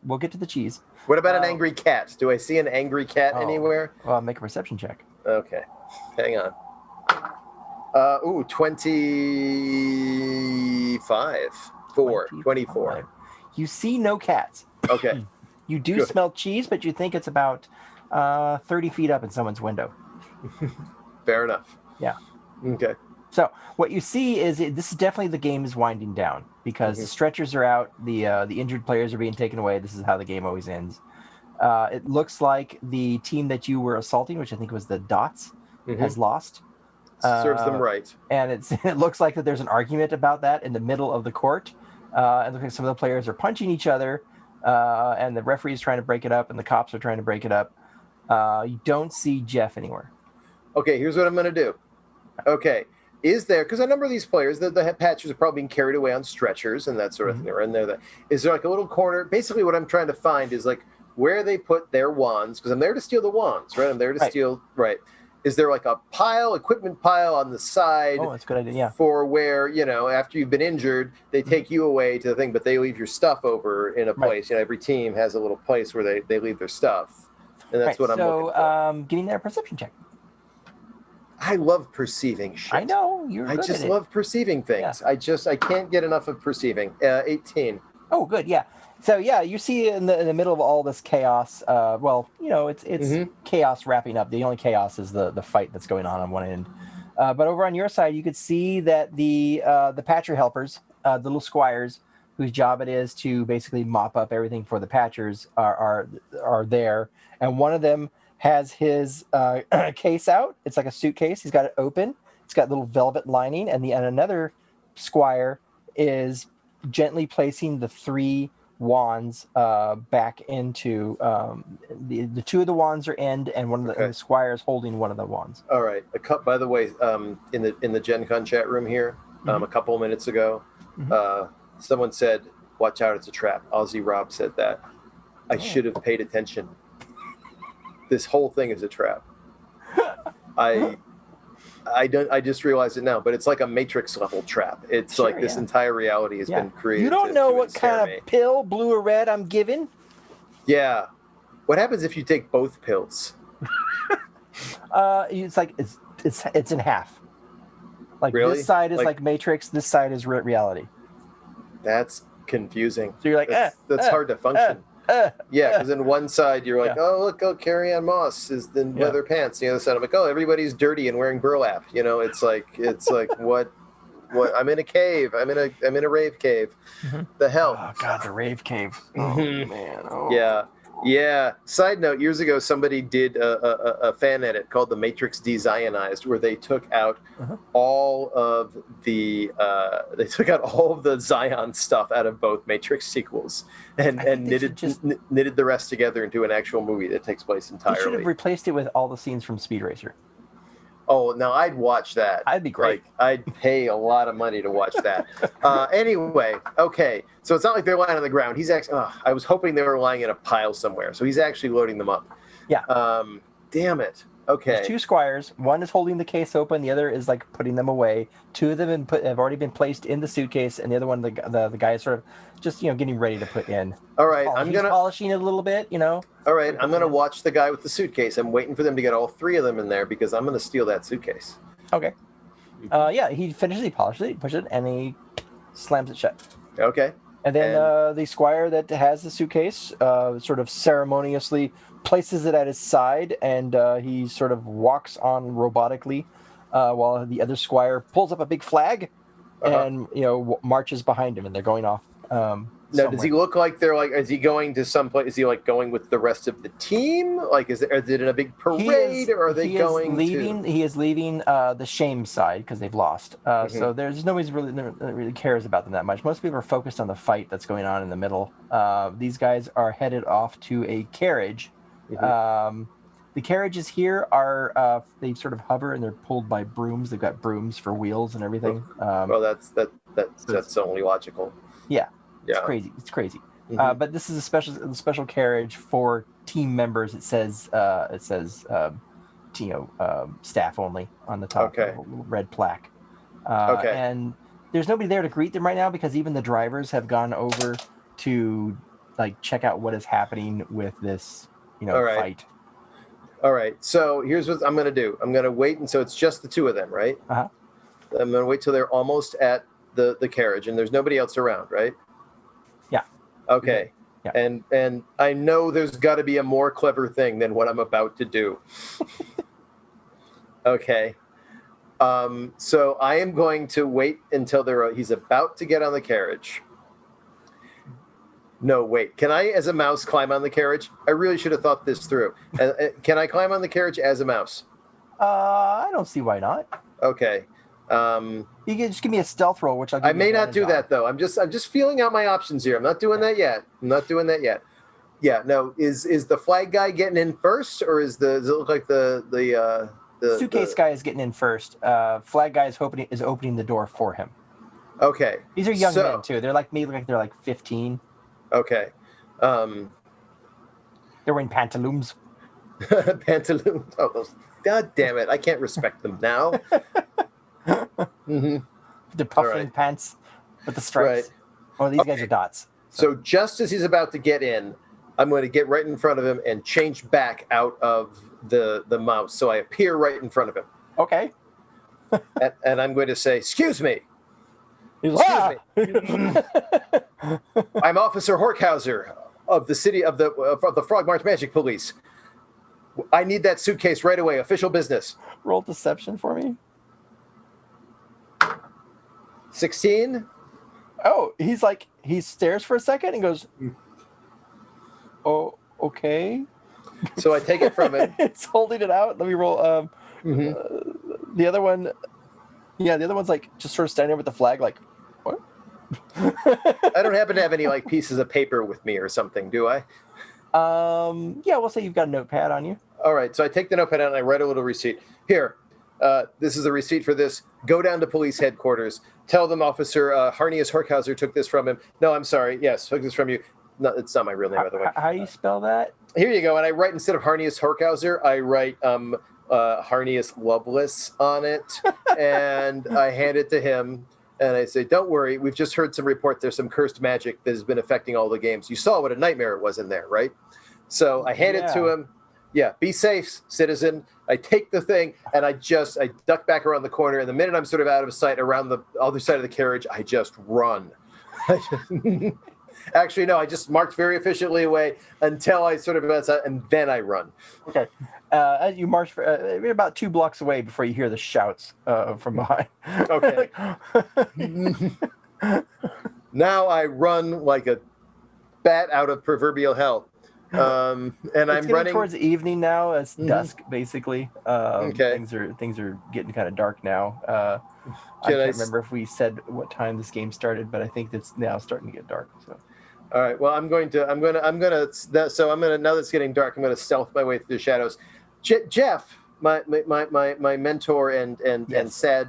We'll get to the cheese. What about an angry cat? Do I see an angry cat anywhere? Well, make a perception check. Okay. Hang on. 25. 24. You see no cats. Okay. You do smell cheese, but you think it's about 30 feet up in someone's window. Fair enough. Yeah. Okay. So what you see is this is definitely the game is winding down because the stretchers are out, the injured players are being taken away. This is how the game always ends. It looks like the team that you were assaulting, which I think was the Dots, has lost. Serves them right. And it looks like that there's an argument about that in the middle of the court. It looks like some of the players are punching each other, and the referee is trying to break it up, and the cops are trying to break it up. You don't see Jeff anywhere. Okay, here's what I'm going to do. Okay, is there, because a number of these players, the patchers are probably being carried away on stretchers and that sort of thing. They're in there. Is there like a little corner? Basically, what I'm trying to find is like where they put their wands, because I'm there to steal the wands, right? I'm there to steal, right. Is there like a equipment pile on the side? Oh, that's a good idea, yeah. For where, after you've been injured, they take you away to the thing, but they leave your stuff over in a place. Right. Every team has a little place where they leave their stuff. And that's what I'm looking for. So, getting there, perception check. I love perceiving shit. I know. I just love perceiving things. Yeah. I can't get enough of perceiving. 18. Oh, good, yeah. So you see in the middle of all this chaos. It's chaos wrapping up. The only chaos is the fight that's going on one end. But over on your side, you could see that the patcher helpers, the little squires, whose job it is to basically mop up everything for the patchers, are there, and one of them has his case out. It's like a suitcase. He's got it open. It's got little velvet lining, and another squire is gently placing the 3 wands back into the 2 of the wands are end, and one of the squires holding one of the wands. All right. By the way, in the Gen Con chat room here, a couple of minutes ago, someone said, "Watch out, it's a trap." Aussie Rob said that. I should have paid attention. This whole thing is a trap. I just realized it now, but it's like a Matrix level trap. It's like this entire reality has been created. You don't know what kind of pill, blue or red, I'm giving? Yeah. What happens if you take both pills? It's like it's in half. Like really? This side is like Matrix, this side is reality. That's confusing. So you're like, that's hard to function. Because in one side you're like, oh look, Carrie-Ann Moss is in leather pants. The other side I'm like, oh, everybody's dirty and wearing burlap. It's like what I'm in a cave. I'm in a rave cave. The hell? Oh god, the rave cave. Oh man. Oh. Yeah. Side note: years ago, somebody did a fan edit called "The Matrix Dezionized," where they took out all of the Zion stuff out of both Matrix sequels and knitted the rest together into an actual movie that takes place entirely. They should have replaced it with all the scenes from Speed Racer. Oh, now I'd watch that. I'd be great. I'd pay a lot of money to watch that. Anyway, okay. So it's not like they're lying on the ground. He's actually. I was hoping they were lying in a pile somewhere. So he's actually loading them up. Yeah. Damn it. Okay. There's 2 squires. One is holding the case open. The other is like putting them away. 2 of them have already been placed in the suitcase, and the other one, the guy is sort of just getting ready to put in. All right, he's polishing it a little bit. All right, I'm gonna watch the guy with the suitcase. I'm waiting for them to get all 3 of them in there because I'm gonna steal that suitcase. Okay. He finishes. He polishes it. He pushes it, and he slams it shut. Okay. And then the squire that has the suitcase sort of ceremoniously places it at his side, and he sort of walks on robotically while the other squire pulls up a big flag and marches behind him, and they're going off. Now, does he look like is he going to some place? Is he like going with the rest of the team? Like, is it in a big parade, or are they going leaving? He is leaving the shame side because they've lost. So there's nobody really cares about them that much. Most people are focused on the fight that's going on in the middle. These guys are headed off to a carriage The carriages here are they sort of hover and they're pulled by brooms. They've got brooms for wheels and everything. Well, that's only logical. Yeah, Yeah. It's crazy. But this is a special carriage for team members. It says staff only on the top. Okay. A little red plaque. Okay. And there's nobody there to greet them right now because even the drivers have gone over to like check out what is happening with this, fight. All right. So here's what I'm going to do. I'm going to wait until it's just the two of them, right? Uh-huh. I'm going to wait till they're almost at the carriage and there's nobody else around, right? Yeah. Okay. Yeah. And I know there's got to be a more clever thing than what I'm about to do. Okay. So I am going to wait until he's about to get on the carriage. No, wait. Can I, as a mouse, climb on the carriage? I really should have thought this through. Can I climb on the carriage as a mouse? I don't see why not. Okay. You can just give me a stealth roll, which I may not do that though. I'm just feeling out my options here. I'm not doing that yet. Yeah. No. Is the flag guy getting in first, or does it look like the suitcase guy is getting in first? Flag guy is opening the door for him. Okay. These are young men too. They're like me. They're like 15. Okay. They're wearing pantaloons. Pantaloons. Oh, those. God damn it! I can't respect them now. The puffing pants with the stripes. Right. Oh, these guys are dots. So just as he's about to get in, I'm going to get right in front of him and change back out of the mouse, so I appear right in front of him. Okay. and I'm going to say, "Excuse me." Excuse me. I'm Officer Horkhauser of the city of the Frog March Magic Police. I need that suitcase right away. Official business. Roll deception for me. 16. Oh, he stares for a second and goes, "Oh, okay." So I take it from him. It's holding it out. Let me roll. The other one, the other one's like just sort of standing there with the flag, like, what? I don't happen to have any like pieces of paper with me or something, do I? Yeah, we'll say you've got a notepad on you. All right, so I take the notepad out and I write a little receipt. Here, this is the receipt for this. Go down to police headquarters. Tell them Officer Harnius Horkhauser took this from him. No, I'm sorry. Yes, took this from you. No, it's not my real name, by the way. How do you spell that? Here you go. And I write, instead of Harnius Horkhauser, I write Harnius Loveless on it. And I hand it to him. And I say, don't worry. We've just heard some report. There's some cursed magic that has been affecting all the games. You saw what a nightmare it was in there, right? So I hand it to him. Yeah, be safe, citizen. I take the thing and I duck back around the corner. And the minute I'm sort of out of sight around the other side of the carriage, I just run. Actually, no, I just marched very efficiently away until I sort of outside, and then I run. Okay. As you march for about 2 blocks away before you hear the shouts from behind. Okay. Now I run like a bat out of proverbial hell. And I'm running towards the evening now. It's dusk, basically. Okay. Things are getting kind of dark now. I can't remember if we said what time this game started, but I think it's now starting to get dark. So. All right. Well, now that it's getting dark, I'm going to stealth my way through the shadows. Jeff, my mentor and sad,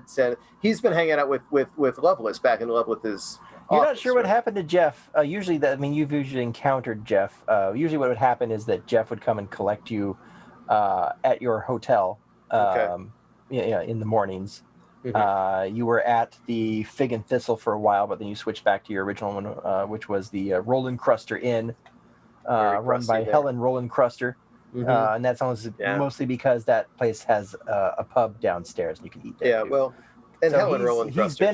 he's been hanging out with Loveless back in Loveless's. You're not sure what happened to Jeff. You've usually encountered Jeff. Usually what would happen is that Jeff would come and collect you at your hotel in the mornings. Mm-hmm. You were at the Fig and Thistle for a while, but then you switched back to your original one, which was the Roland Cruster Inn, run by Helen Roland Cruster. Mm-hmm. And that's mostly because that place has a pub downstairs and you can eat there. Yeah, too. Well, and so Helen Roland Cruster,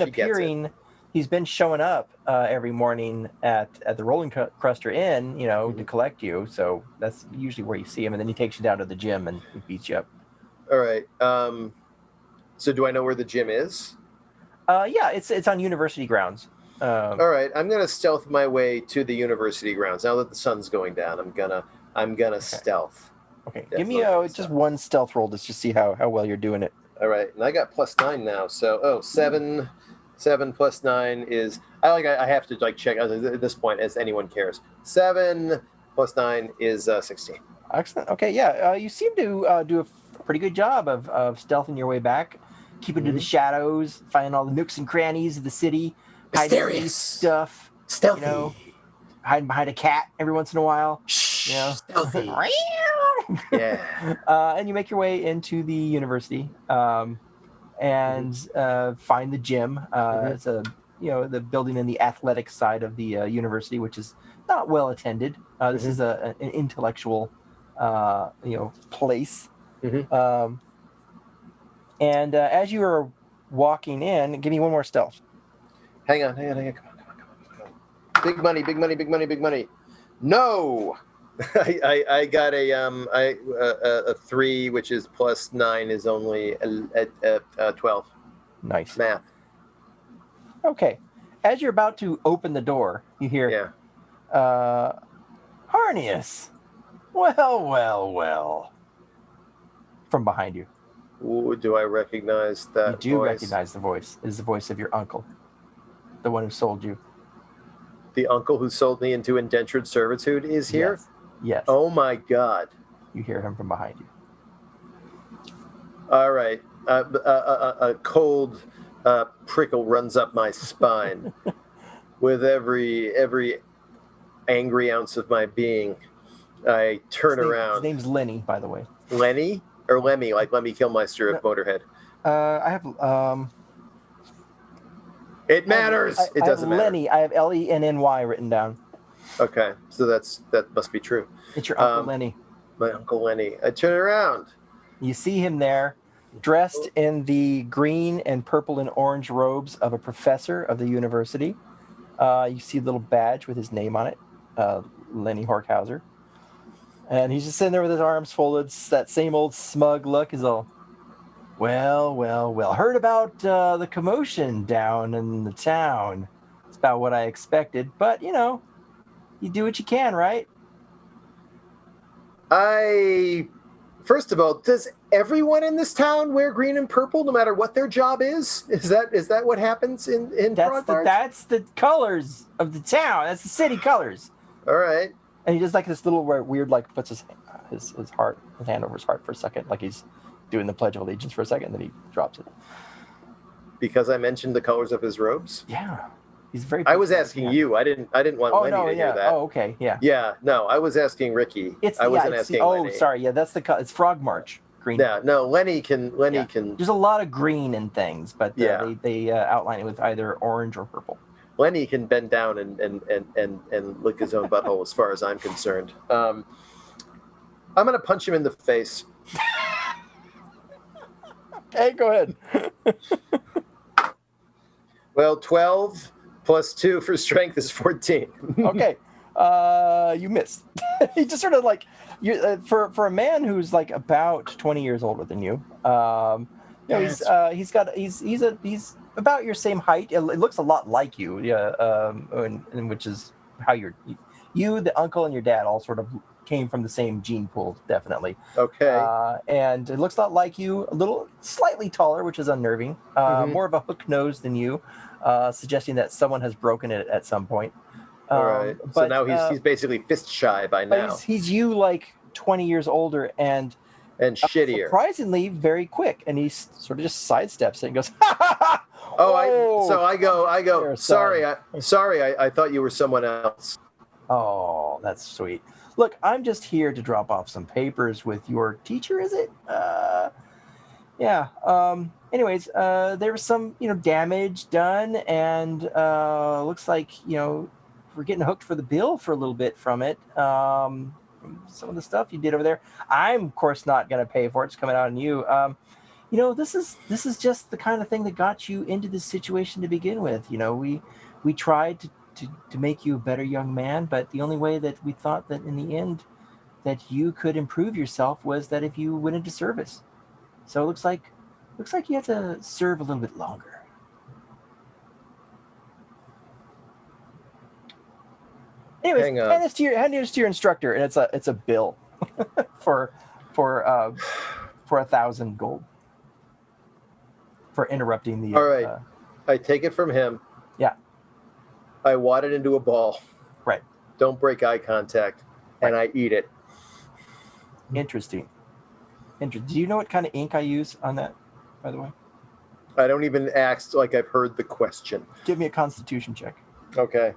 he's been showing up every morning at the Roland Cruster Inn, to collect you. So that's usually where you see him. And then he takes you down to the gym and he beats you up. All right. So do I know where the gym is? Yeah, it's on university grounds. All right. I'm going to stealth my way to the university grounds. Now that the sun's going down, I'm gonna stealth. Okay. Give me just one stealth roll to just see how well you're doing it. All right. And I got +9 now. So 7 plus 9 is I have to check at this point as anyone cares. 7 plus 9 is 16. Excellent. Okay, yeah. You seem to do a pretty good job of stealthing your way back, keeping to the shadows, finding all the nooks and crannies of the city, hiding Mysterious stuff. stealthy. You know, hiding behind a cat every once in a while. Shh, You know, stealthy. Yeah. And you make your way into the university and find the gym. It's the building in the athletic side of the university, which is not well attended. This is an intellectual, place. And as you are walking in, give me one more stealth. Hang on. Come on. Big money, big money, big money, big money. No. I got a 3, which is plus 9 is only 12. Nice. Math. Okay. As you're about to open the door, you hear, Harnius. Well. From behind you. Ooh, do I recognize that voice? You do recognize the voice. It is the voice of your uncle, the one who sold you. The uncle who sold me into indentured servitude is here? Yes. Oh my God. You hear him from behind you. All right. A cold prickle runs up my spine with every angry ounce of my being. I turn around. His name's Lenny, by the way. Lenny? Or Lemmy, like Lemmy Kilmister of Motorhead? I have... It matters! It doesn't matter. Lenny. I have Lenny written down. Okay, so that must be true. It's your Uncle Lenny. My Uncle Lenny. I turn around. You see him there, dressed in the green and purple and orange robes of a professor of the university. You see a little badge with his name on it, Lenny Horkhauser. And he's just sitting there with his arms folded, that same old smug look. He's all, well. Heard about the commotion down in the town. It's about what I expected. But, you do what you can, right? First of all, does everyone in this town wear green and purple, no matter what their job is? Is that what happens in Frogmarch? That's the colors of the town. That's the city colors. All right. And he does like this little weird, like puts his hand over his heart for a second, like he's doing the Pledge of Allegiance for a second, and then he drops it. Because I mentioned the colors of his robes? Yeah. He's very. I was asking you. I didn't want Lenny to hear that. Oh, okay. Yeah. Yeah. No, I was asking Rikki. I wasn't asking Lenny. Oh, sorry. Yeah, that's it's Frogmarch green. Yeah. No, Lenny can. There's a lot of green in things, but they outline it with either orange or purple. Lenny can bend down and lick his own butthole, as far as I'm concerned. I'm gonna punch him in the face. Okay, go ahead. Well, 12 plus 2 for strength is 14. Okay, you missed. He just sort of like for a man who's like about 20 years older than you. He's about your same height. It looks a lot like you. And which is how the uncle and your dad all sort of came from the same gene pool, definitely. Okay. And it looks a lot like you, a little slightly taller, which is unnerving. More of a hook nose than you, suggesting that someone has broken it at some point. All right. So now he's basically fist shy by now. He's you like 20 years older and shittier. Surprisingly, very quick. And he sort of just sidesteps it and goes, I go. Sorry, I thought you were someone else. Oh, that's sweet. Look, I'm just here to drop off some papers with your teacher, is it? Yeah. Anyways, there was some, damage done, and looks like, we're getting hooked for the bill for a little bit from it. Some of the stuff you did over there. I'm, of course, not going to pay for it. It's coming out on you. This is just the kind of thing that got you into this situation to begin with. We tried to make you a better young man, but the only way that we thought that in the end that you could improve yourself was that if you went into service. So it looks like you have to serve a little bit longer. Anyways, hand this to your instructor, and it's a bill for 1,000 gold for interrupting the. All right, I take it from him. Yeah. I wad it into a ball. Right. Don't break eye contact, and I eat it. Interesting. Do you know what kind of ink I use on that, by the way? I don't even ask like I've heard the question. Give me a Constitution check. Okay.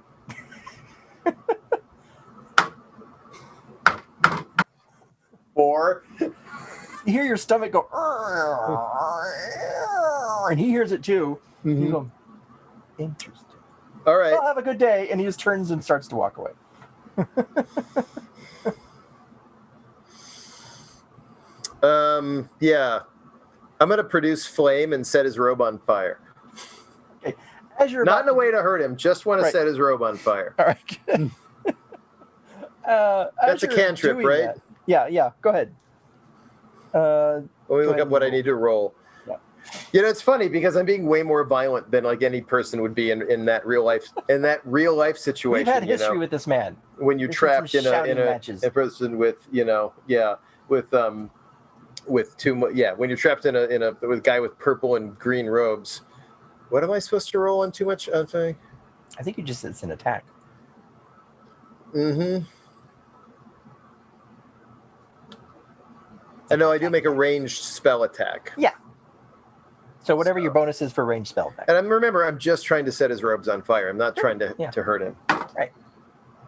4. You hear your stomach go, and he hears it too. Mm-hmm. He's going, interesting. All right. Well, have a good day. And he just turns and starts to walk away. Yeah. I'm going to produce flame and set his robe on fire. Okay. As you're Not in a way to hurt him. Just want to set his robe on fire. All right. That's a cantrip, right? Yeah. Go ahead. Let me look up what I need to roll. Yeah. You know, it's funny because I'm being way more violent than like any person would be in that real life situation. We've had history with this man. When you're trapped in a person with with too much. Yeah, when you're trapped in a with a guy with purple and green robes. What am I supposed to roll on too much? I think you just said it's an attack. Mm-hmm. I know I do make a ranged spell attack. Yeah. So whatever your bonus is for ranged spell attack. And remember, I'm just trying to set his robes on fire. I'm not trying to hurt him. Right.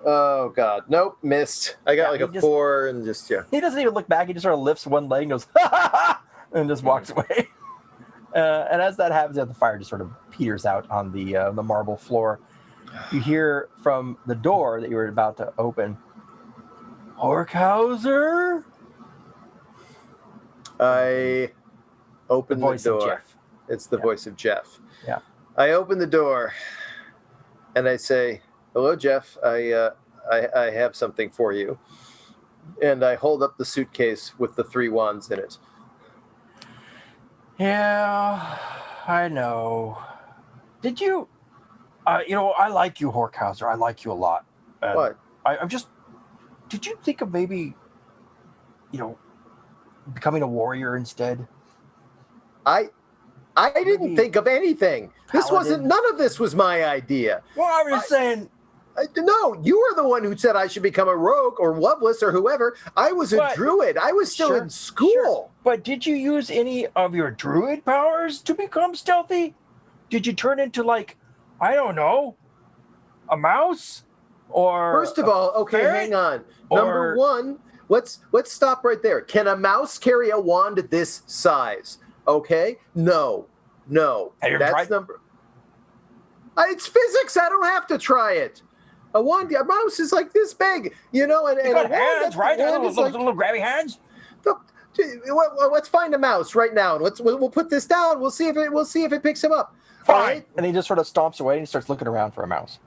Oh, God. Nope, missed. I got a 4 and just, He doesn't even look back. He just sort of lifts one leg and goes, ha, ha, ha, and just walks away. And as that happens, the fire just sort of peters out on the marble floor. You hear from the door that you were about to open, Horkhauser? I open the door. Of Jeff. It's the voice of Jeff. Yeah. I open the door and I say, "Hello, Jeff. I have something for you." And I hold up the suitcase with the 3 wands in it. Yeah, I know. Did you? I like you, Horkhauser. I like you a lot. What? I'm just. Did you think of maybe, becoming a warrior instead? I didn't think of anything. None of this was my idea. Well, I'm just saying. No, you were the one who said I should become a rogue or Loveless or whoever. I was a druid. I was still in school. Sure. But did you use any of your druid powers to become stealthy? Did you turn into I don't know, a mouse? Or first of all, okay, hang on. Number 1, let's stop right there. Can a mouse carry a wand this size? Okay, no. That's number. It's physics. I don't have to try it. A mouse is like this big, and got hands, right? Little grabby hands. Let's find a mouse right now, and we'll put this down. We'll see if it picks him up. Fine. Right? And he just sort of stomps away and he starts looking around for a mouse.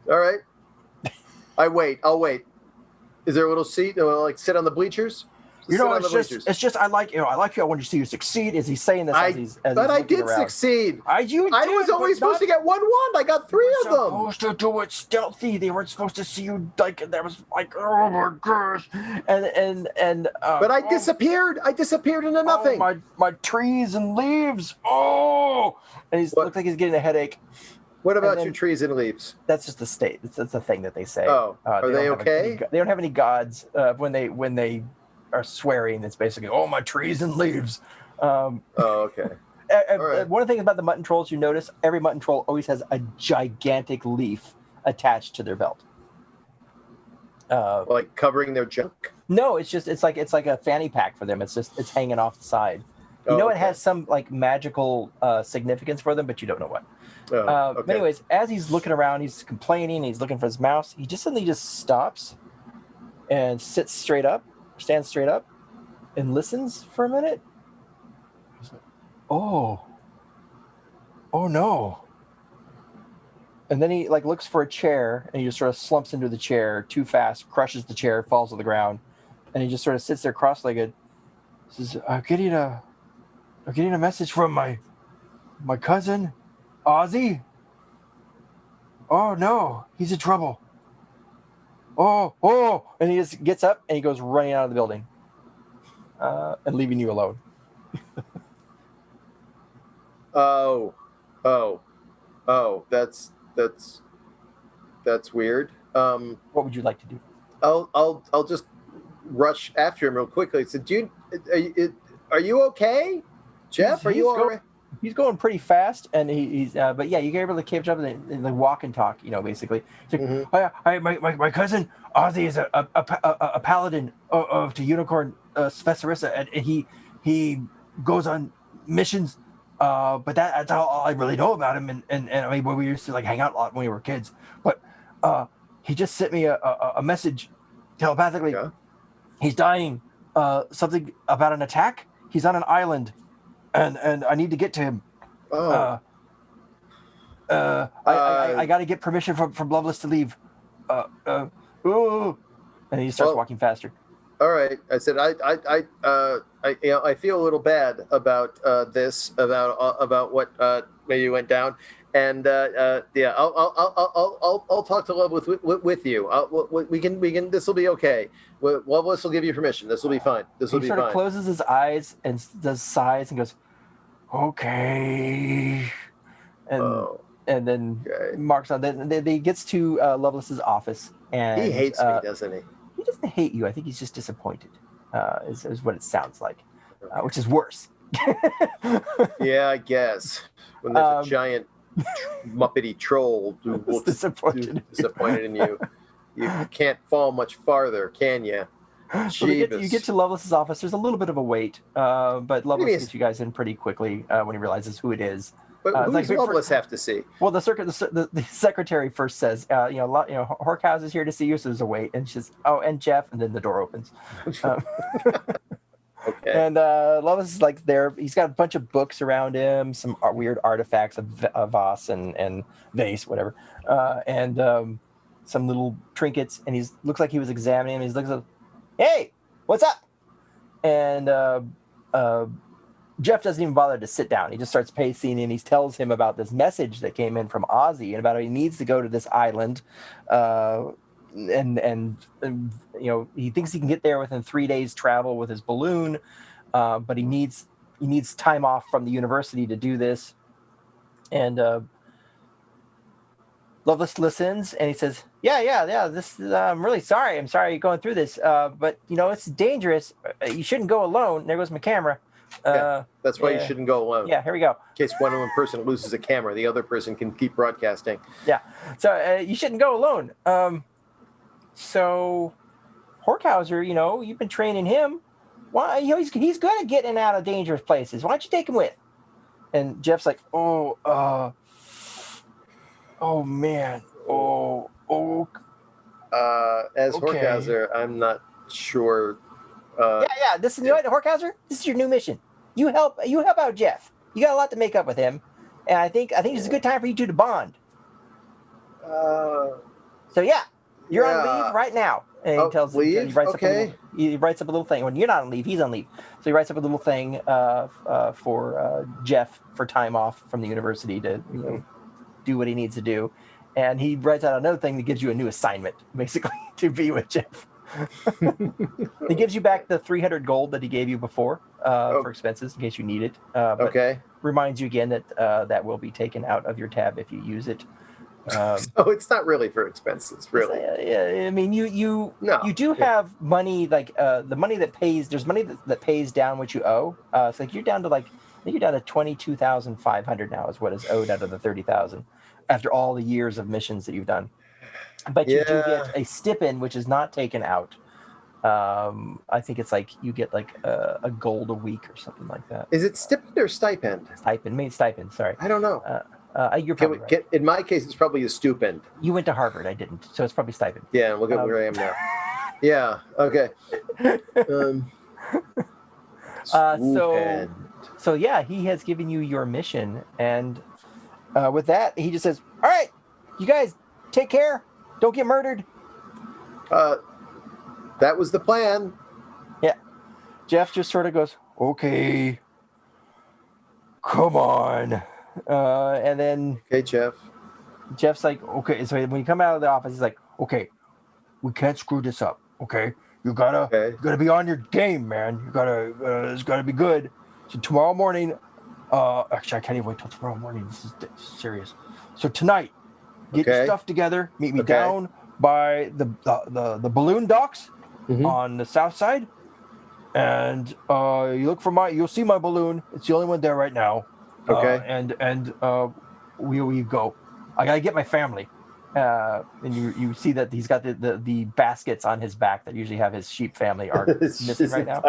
All right. I'll wait. Is there a little seat? Sit on the bleachers? It's just I like you. I want to see you succeed. Is he saying this but I did succeed. I was only supposed to get 1 wand. I got 3 of them. Supposed to do it stealthy. They weren't supposed to see you there was oh my gosh. And but I disappeared. I disappeared into nothing. My trees and leaves. Oh, and looks like he's getting a headache. What about your trees and leaves? That's just the state. It's a thing that they say. Oh, are they okay? They don't have any gods when they are swearing. It's basically, my trees and leaves. Okay. Right. One of the things about the mutton trolls you notice, every mutton troll always has a gigantic leaf attached to their belt. Covering their junk? No, it's like a fanny pack for them. It's hanging off the side. It has some magical significance for them, but you don't know what. Okay. But anyways, as he's looking around, he's complaining, he's looking for his mouse. He just suddenly stops and stands straight up, and listens for a minute. He's like, oh no! And then he looks for a chair, and he just sort of slumps into the chair too fast, crushes the chair, falls to the ground, and he just sort of sits there cross-legged. He says, "I'm getting a message from my cousin, Ozzy. Oh no, he's in trouble. Oh, and he just gets up and he goes running out of the building, and leaving you alone." Oh, that's weird. What would you like to do? I'll just rush after him real quickly. I said, "Dude, are you okay, Jeff? Are you all right?" He's going pretty fast, and he's but yeah, you can able to catch up and like walk and talk, basically. It's like, my cousin Ozzy is a paladin of the unicorn Spessarissa, and he goes on missions, but that's all I really know about him, and I mean, we used to like hang out a lot when we were kids, but he just sent me a message telepathically. Yeah. He's dying, something about an attack. He's on an island. And I need to get to him. Oh. I got to get permission from Loveless to leave. And he starts walking faster. All right. I said I feel a little bad about this about what maybe went down, and yeah, I'll talk to Loveless with you. We can. This will be okay. Loveless will give you permission. This will be fine. This will be fine. He sort of closes his eyes and does sighs and goes, okay, and then marks on. Then he gets to Loveless's office, and he hates me, doesn't he? He doesn't hate you. I think he's just disappointed. Is what it sounds like, which is worse. Yeah, I guess when there's a giant muppety troll who's disappointed in you, you can't fall much farther, can you? So you get to Loveless's office. There's a little bit of a wait, but Loveless gets you guys in pretty quickly when he realizes who it is. But who does Loveless have to see? Well, the secretary first says, Horkhauser is here to see you, so there's a wait, and she says, oh, and Jeff, and then the door opens. Okay. And Loveless is like there. He's got a bunch of books around him, some weird artifacts of Voss and vase, whatever, and some little trinkets. And he looks like he was examining him. He looks like, hey, what's up? And Jeff doesn't even bother to sit down. He just starts pacing, and he tells him about this message that came in from Ozzy and about how he needs to go to this island. And he thinks he can get there within 3 days travel with his balloon, but he needs time off from the university to do this. And Loveless listens, and he says, yeah, this I'm really sorry. I'm sorry you're going through this, but it's dangerous. You shouldn't go alone. There goes my camera. That's why you shouldn't go alone. Yeah, here we go. In case one person loses a camera, the other person can keep broadcasting. Yeah, so you shouldn't go alone. So Horkhauser, you've been training him. Why? He's good at getting out of dangerous places. Why don't you take him with? And Jeff's like, oh man, as Horkhauser, I'm not sure. This is Horkhauser. This is your new mission. You help out Jeff. You got a lot to make up with him, and I think it's a good time for you two to bond. So yeah, you're on leave right now. And he tells leave. He writes up a little thing. When you're not on leave, he's on leave. So he writes up a little thing for Jeff for time off from the university to do what he needs to do, and he writes out another thing that gives you a new assignment, basically, to be with Jeff. He gives you back the 300 gold that he gave you before for expenses in case you need it. But reminds you again that that will be taken out of your tab if you use it. So it's not really for expenses, really. I mean, you do have money, like the money that pays. There's money that pays down what you owe. So like you're down to 22,500 now is what is owed out of the 30,000 after all the years of missions that you've done. But you do get a stipend, which is not taken out. I think it's like you get like a gold a week or something like that. Is it stipend or stipend? Stipend. Sorry. I don't know. You're probably right. In my case, it's probably a stupend. You went to Harvard. I didn't, so it's probably stipend. Yeah, look at where I am now. Yeah. Okay. So yeah, he has given you your mission, and with that, he just says, "All right, you guys, take care. Don't get murdered." That was the plan. Yeah. Jeff just sort of goes, "Okay, come on." And then Jeff's like, "Okay." So when you come out of the office, he's like, "Okay, we can't screw this up. Okay, you gotta be on your game, man. You gotta it's gotta be good. So tomorrow morning, actually, I can't even wait till tomorrow morning. This is serious. So tonight, get your stuff together. Meet me down by the balloon docks, on the south side, and you'll see my balloon. It's the only one there right now. Okay. And we go. I gotta get my family. And you see that he's got the baskets on his back that usually have his sheep family are missing right now.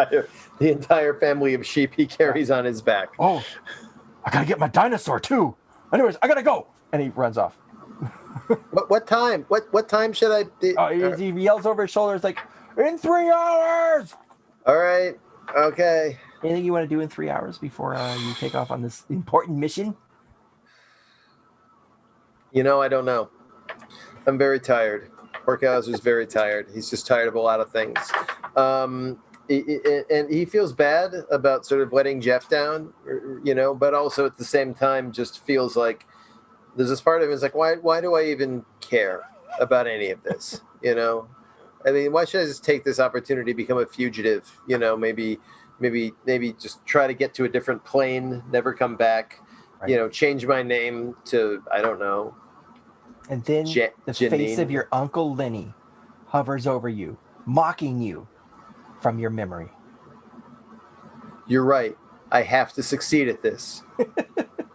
The entire family of sheep he carries on his back. Oh, I gotta get my dinosaur too. Anyways, I gotta go. And he runs off. What time? What time should I be? He yells over his shoulder. It's like, in 3 hours. All right. Okay. Anything you want to do in 3 hours before you take off on this important mission? I don't know. I'm very tired. Horkhauser's very tired. He's just tired of a lot of things. And he feels bad about sort of letting Jeff down, but also at the same time just feels like there's this part of him is like, why do I even care about any of this? I mean, why should I just take this opportunity to become a fugitive? Maybe just try to get to a different plane, never come back, Right. Change my name to, I don't know. And then the face of your Uncle Lenny hovers over you, mocking you from your memory. You're right. I have to succeed at this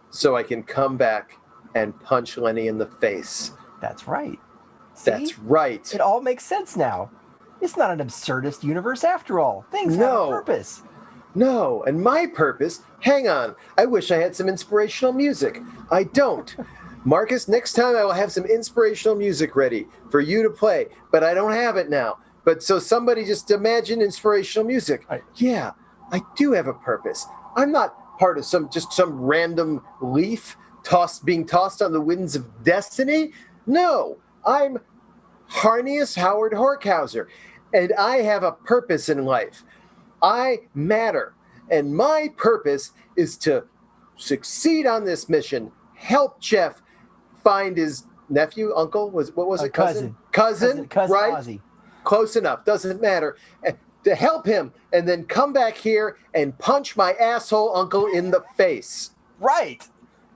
so I can come back and punch Lenny in the face. That's right. See? That's right. It all makes sense now. It's not an absurdist universe after all. Things have a purpose. No, and my purpose, hang on, I wish I had some inspirational music. I don't. Marcus, next time I will have some inspirational music ready for you to play, but I don't have it now. But so somebody just imagine inspirational music. Yeah, I do have a purpose. I'm not part of some random leaf being tossed on the winds of destiny. No, I'm Harnius Howard Horkhauser, and I have a purpose in life. I matter, and my purpose is to succeed on this mission, help Jeff find his nephew, uncle, what was it? Cousin, right? Ozzy. Close enough, doesn't matter. To help him, and then come back here and punch my asshole uncle in the face. Right.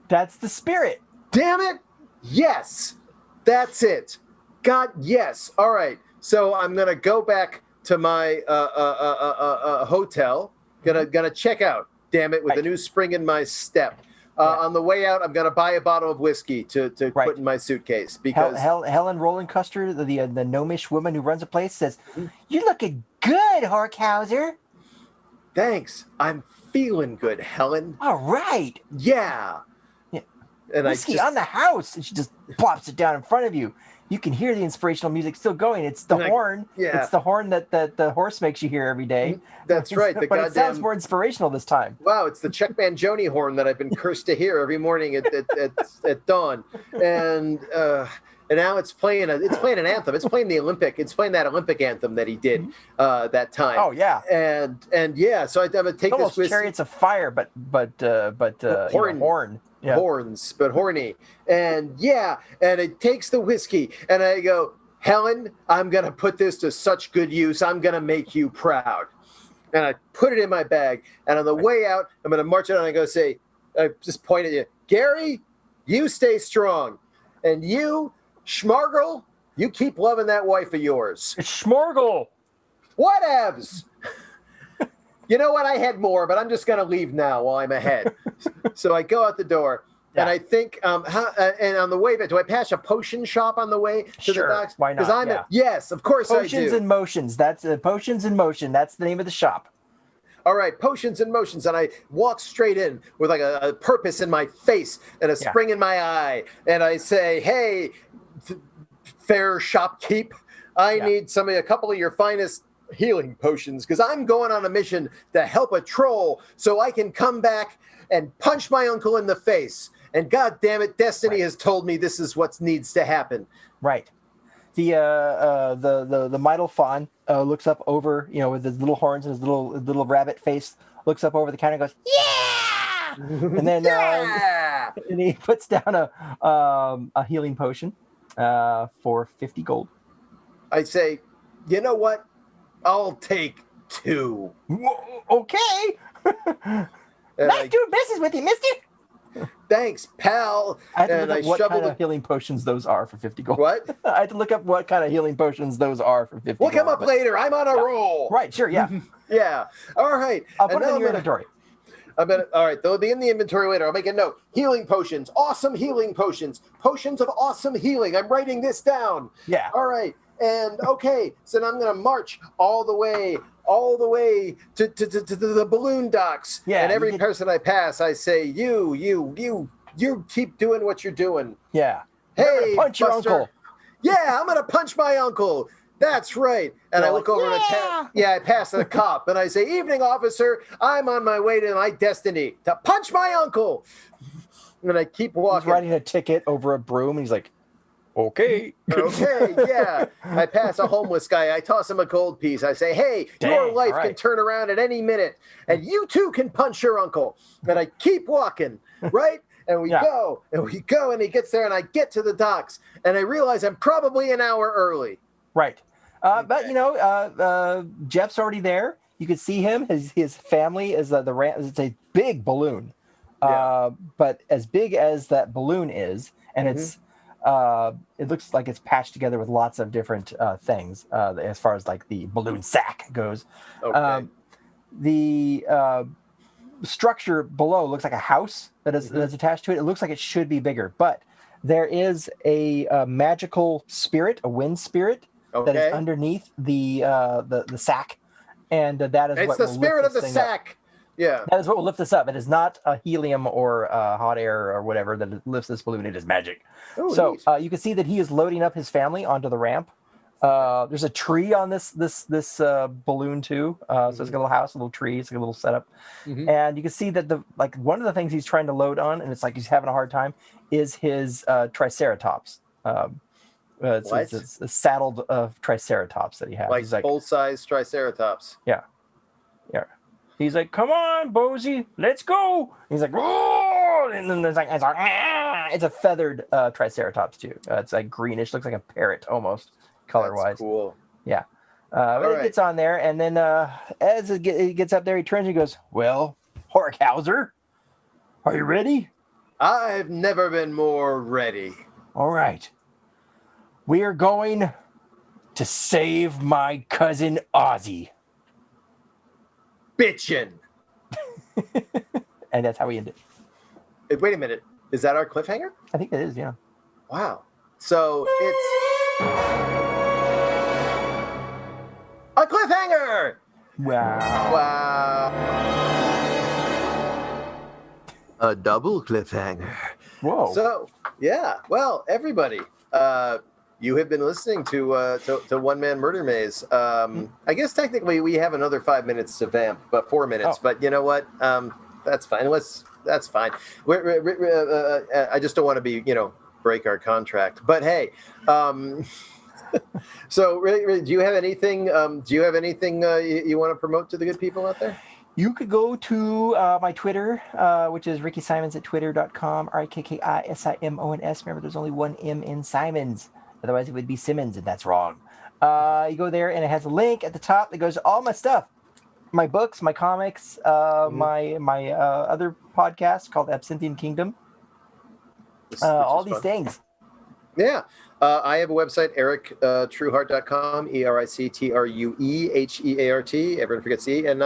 That's the spirit. Damn it. Yes. That's it. God, yes. All right. So I'm going to go back to my hotel. Gonna check out, damn it, with a new spring in my step. On the way out, I'm going to buy a bottle of whiskey to put in my suitcase. Because Helen Rollencuster, the gnomish woman who runs a place, says, "You're looking good, Horkhauser." Thanks. I'm feeling good, Helen. All right. Yeah. And whiskey on the house. And she just plops it down in front of you. You can hear the inspirational music still going. It's the horn. Yeah. It's the horn that the horse makes you hear every day. That's right. But it sounds more inspirational this time. Wow, it's the Chuck Mangione horn that I've been cursed to hear every morning at dawn. And now it's playing an anthem. It's playing that Olympic anthem that he did that time. Oh yeah. And yeah, so I'm gonna take almost this whiskey. Chariots of Fire, but horn. Yeah. Horns, but horny. And yeah, and it takes the whiskey, and I go, Helen, I'm going to put this to such good use. I'm going to make you proud. And I put it in my bag, and on the way out, I'm going to march out and I go say, I just point at you, Gary, you stay strong. And you, Schmargle, you keep loving that wife of yours. It's Schmorgle. Whatevs. You know what? I had more, but I'm just going to leave now while I'm ahead. So I go out the door, and I think, and on the way back, do I pass a potion shop on the way to the docks? Why not? Yes, of course I do. Potions and Motions. That's Potions in Motion. That's the name of the shop. All right, Potions and Motions, and I walk straight in with like a purpose in my face and a spring in my eye, and I say, "Hey, fair shopkeep, I need a couple of your finest healing potions because I'm going on a mission to help a troll so I can come back and punch my uncle in the face. And God damn it, destiny has told me this is what needs to happen." Right. The Midal Fawn looks up over, with his little horns and his little rabbit face, looks up over the counter and goes, "Yeah!" And then and he puts down a healing potion for 50 gold. I say, you know what? I'll take 2. Okay. Nice doing business with you, mister. Thanks, pal. I had to And look I up what shoveled kind of healing potions those are for 50 gold. What? I had to look up what kind of healing potions those are for 50 Look gold. him up later. I'm on a roll. Right, sure, yeah. Yeah. All right. I'll put them in your inventory. All right, they'll be in the inventory later. I'll make a note. Healing potions, awesome healing potions, potions of awesome healing. I'm writing this down. Yeah. All right, and okay, so now I'm gonna march all the way to the balloon docks. Yeah. And every person I pass, I say, you keep doing what you're doing. Yeah. Hey, punch your Buster. uncle. Yeah, I'm gonna punch my uncle. That's right. And I look over and I pass the cop and I say, evening, officer. I'm on my way to my destiny to punch my uncle. And I keep walking. He's writing a ticket over a broom. And he's like, okay. Okay, yeah. I pass a homeless guy. I toss him a gold piece. I say, hey, your life can turn around at any minute. And you too can punch your uncle. And I keep walking, right? And we go, and he gets there, and I get to the docks. And I realize I'm probably an hour early. Right. But, you know, Jeff's already there. You can see him. His family is the ramp. It's a big balloon. But as big as that balloon is, and it's it looks like it's patched together with lots of different things as far as like the balloon sack goes. Okay. The structure below looks like a house that's attached to it. It looks like it should be bigger, but there is a magical spirit, a wind spirit, that is underneath the sack, and that is it's the spirit of the sack. Yeah, that is what will lift this up. It is not a helium or hot air or whatever that lifts this balloon. It is magic. Ooh, so you can see that he is loading up his family onto the ramp. There's a tree on this balloon too. So it's got a little house, a little tree. It's like a little setup, and you can see that one of the things he's trying to load on, and it's like he's having a hard time, is his Triceratops. It's a saddled Triceratops that he has. Like full-size Triceratops. Yeah. He's like, "Come on, Bozy, let's go." He's like, "Oh!" And then it's a feathered Triceratops too. It's like greenish, looks like a parrot almost, color-wise. That's cool. Yeah. But it gets on there, and then as it gets up there, he turns and he goes, "Well, Horkhauser, are you ready?" I've never been more ready. All right. We are going to save my cousin Ozzy. Bitchin'. And that's how we end it. Wait a minute. Is that our cliffhanger? I think it is, yeah. Wow. So it's a cliffhanger. Wow. A double cliffhanger. Whoa. So, yeah. Well, everybody, you have been listening to One Man Murder Maze. I guess technically we have another 5 minutes to vamp, but 4 minutes. But you know what? That's fine. That's fine. I just don't want to be, break our contract. But hey, so do you have anything? You want to promote to the good people out there? You could go to my Twitter, which is Rikki Simons at twitter.com, RIKKISIMONS. Remember, there's only one M in Simons. Otherwise, it would be Simmons, and that's wrong. You go there, and it has a link at the top that goes to all my stuff. My books, my comics, my other podcast called Absinthian Kingdom. All these things. Yeah. I have a website, Trueheart.com, ERICTRUEHEART. Everyone forgets E. And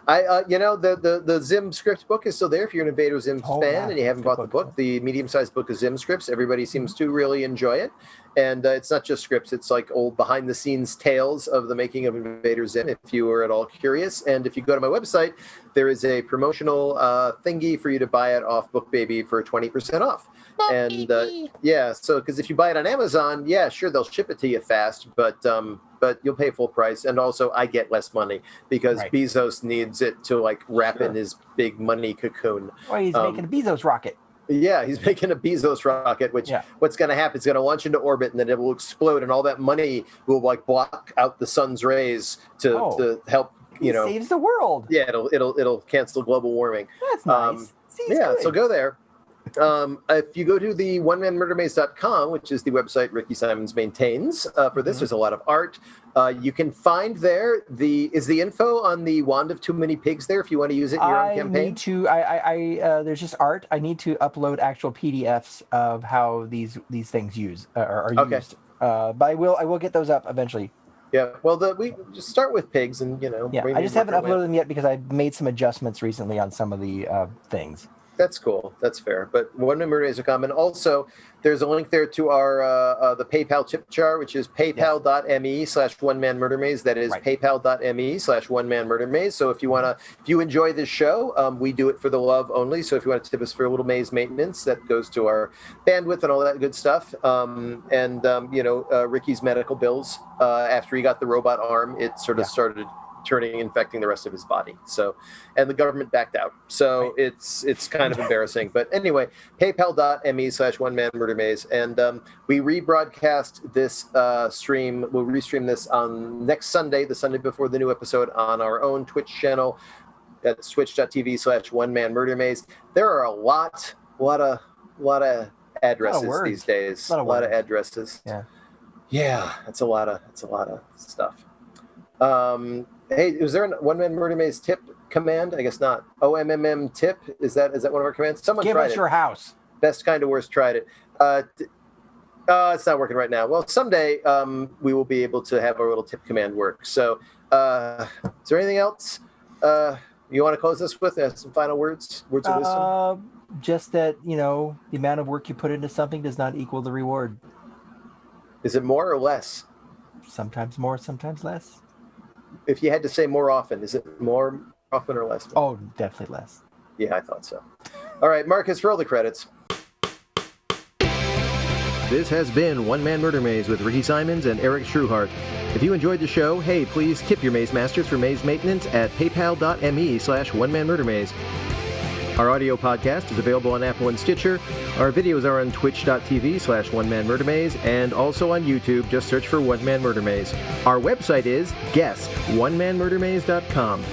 the Zim script book is still there if you're an Invader Zim fan and you haven't bought the book. The medium-sized book of Zim scripts. Everybody seems to really enjoy it. And it's not just scripts. It's like old behind-the-scenes tales of the making of Invader Zim, if you are at all curious. And if you go to my website, there is a promotional thingy for you to buy it off BookBaby for 20% off. And so because if you buy it on Amazon, sure, they'll ship it to you fast, but you'll pay full price. And also I get less money because Bezos needs it to wrap in his big money cocoon. Well, he's making a Bezos rocket. Yeah, he's making a Bezos rocket, which what's going to happen is going to launch into orbit and then it will explode and all that money will block out the sun's rays to help, saves the world. Yeah, it'll cancel global warming. That's nice. So go there. If you go to the onemanmurdermaze.com, which is the website Rikki Simons maintains for this, there's a lot of art. You can find there is the info on the Wand of Too Many Pigs there if you want to use it in your own campaign? There's just art. I need to upload actual PDFs of how these things are used. But I will get those up eventually. Yeah, well, we just start with pigs and, Yeah, I just haven't uploaded them yet because I've made some adjustments recently on some of the things. That's cool. That's fair. But onemanmurdermaze.com. And also, there's a link there to our the PayPal tip jar, which is paypal.me/onemanmurdermaze. That is paypal.me/onemanmurdermaze. So if you enjoy this show, we do it for the love only. So if you want to tip us for a little maze maintenance, that goes to our bandwidth and all that good stuff. Rikki's medical bills. After he got the robot arm, it sort of started infecting the rest of his body. So, and the government backed out. So it's kind of embarrassing. But anyway, paypal.me/onemanmurdermaze. And we rebroadcast this stream. We'll restream this on next Sunday, the Sunday before the new episode, on our own Twitch channel. That's twitch.tv/onemanmurdermaze. There are a lot of addresses these days. A lot of addresses. Yeah, that's a lot of stuff. Hey, was there a One-Man Murder Maze tip command? I guess not. OMMM tip? Is that one of our commands? Someone Give tried us it. your house. Best Kind of Worst tried it. It's not working right now. Well, someday we will be able to have our little tip command work. So is there anything else you want to close this with? Some final words of wisdom? Just that, the amount of work you put into something does not equal the reward. Is it more or less? Sometimes more, sometimes less. If you had to say more often, is it more often or less? Oh, definitely less. Yeah, I thought so. All right, Marcus, roll the credits. This has been One Man Murder Maze with Rikki Simons and Eric Trueheart. If you enjoyed the show, hey, please tip your Maze Masters for maze maintenance at paypal.me/onemanmurdermaze. Our audio podcast is available on Apple and Stitcher. Our videos are on twitch.tv/onemanmurdermaze and also on YouTube. Just search for One Man Murder Maze. Our website is guess onemanmurdermaze.com.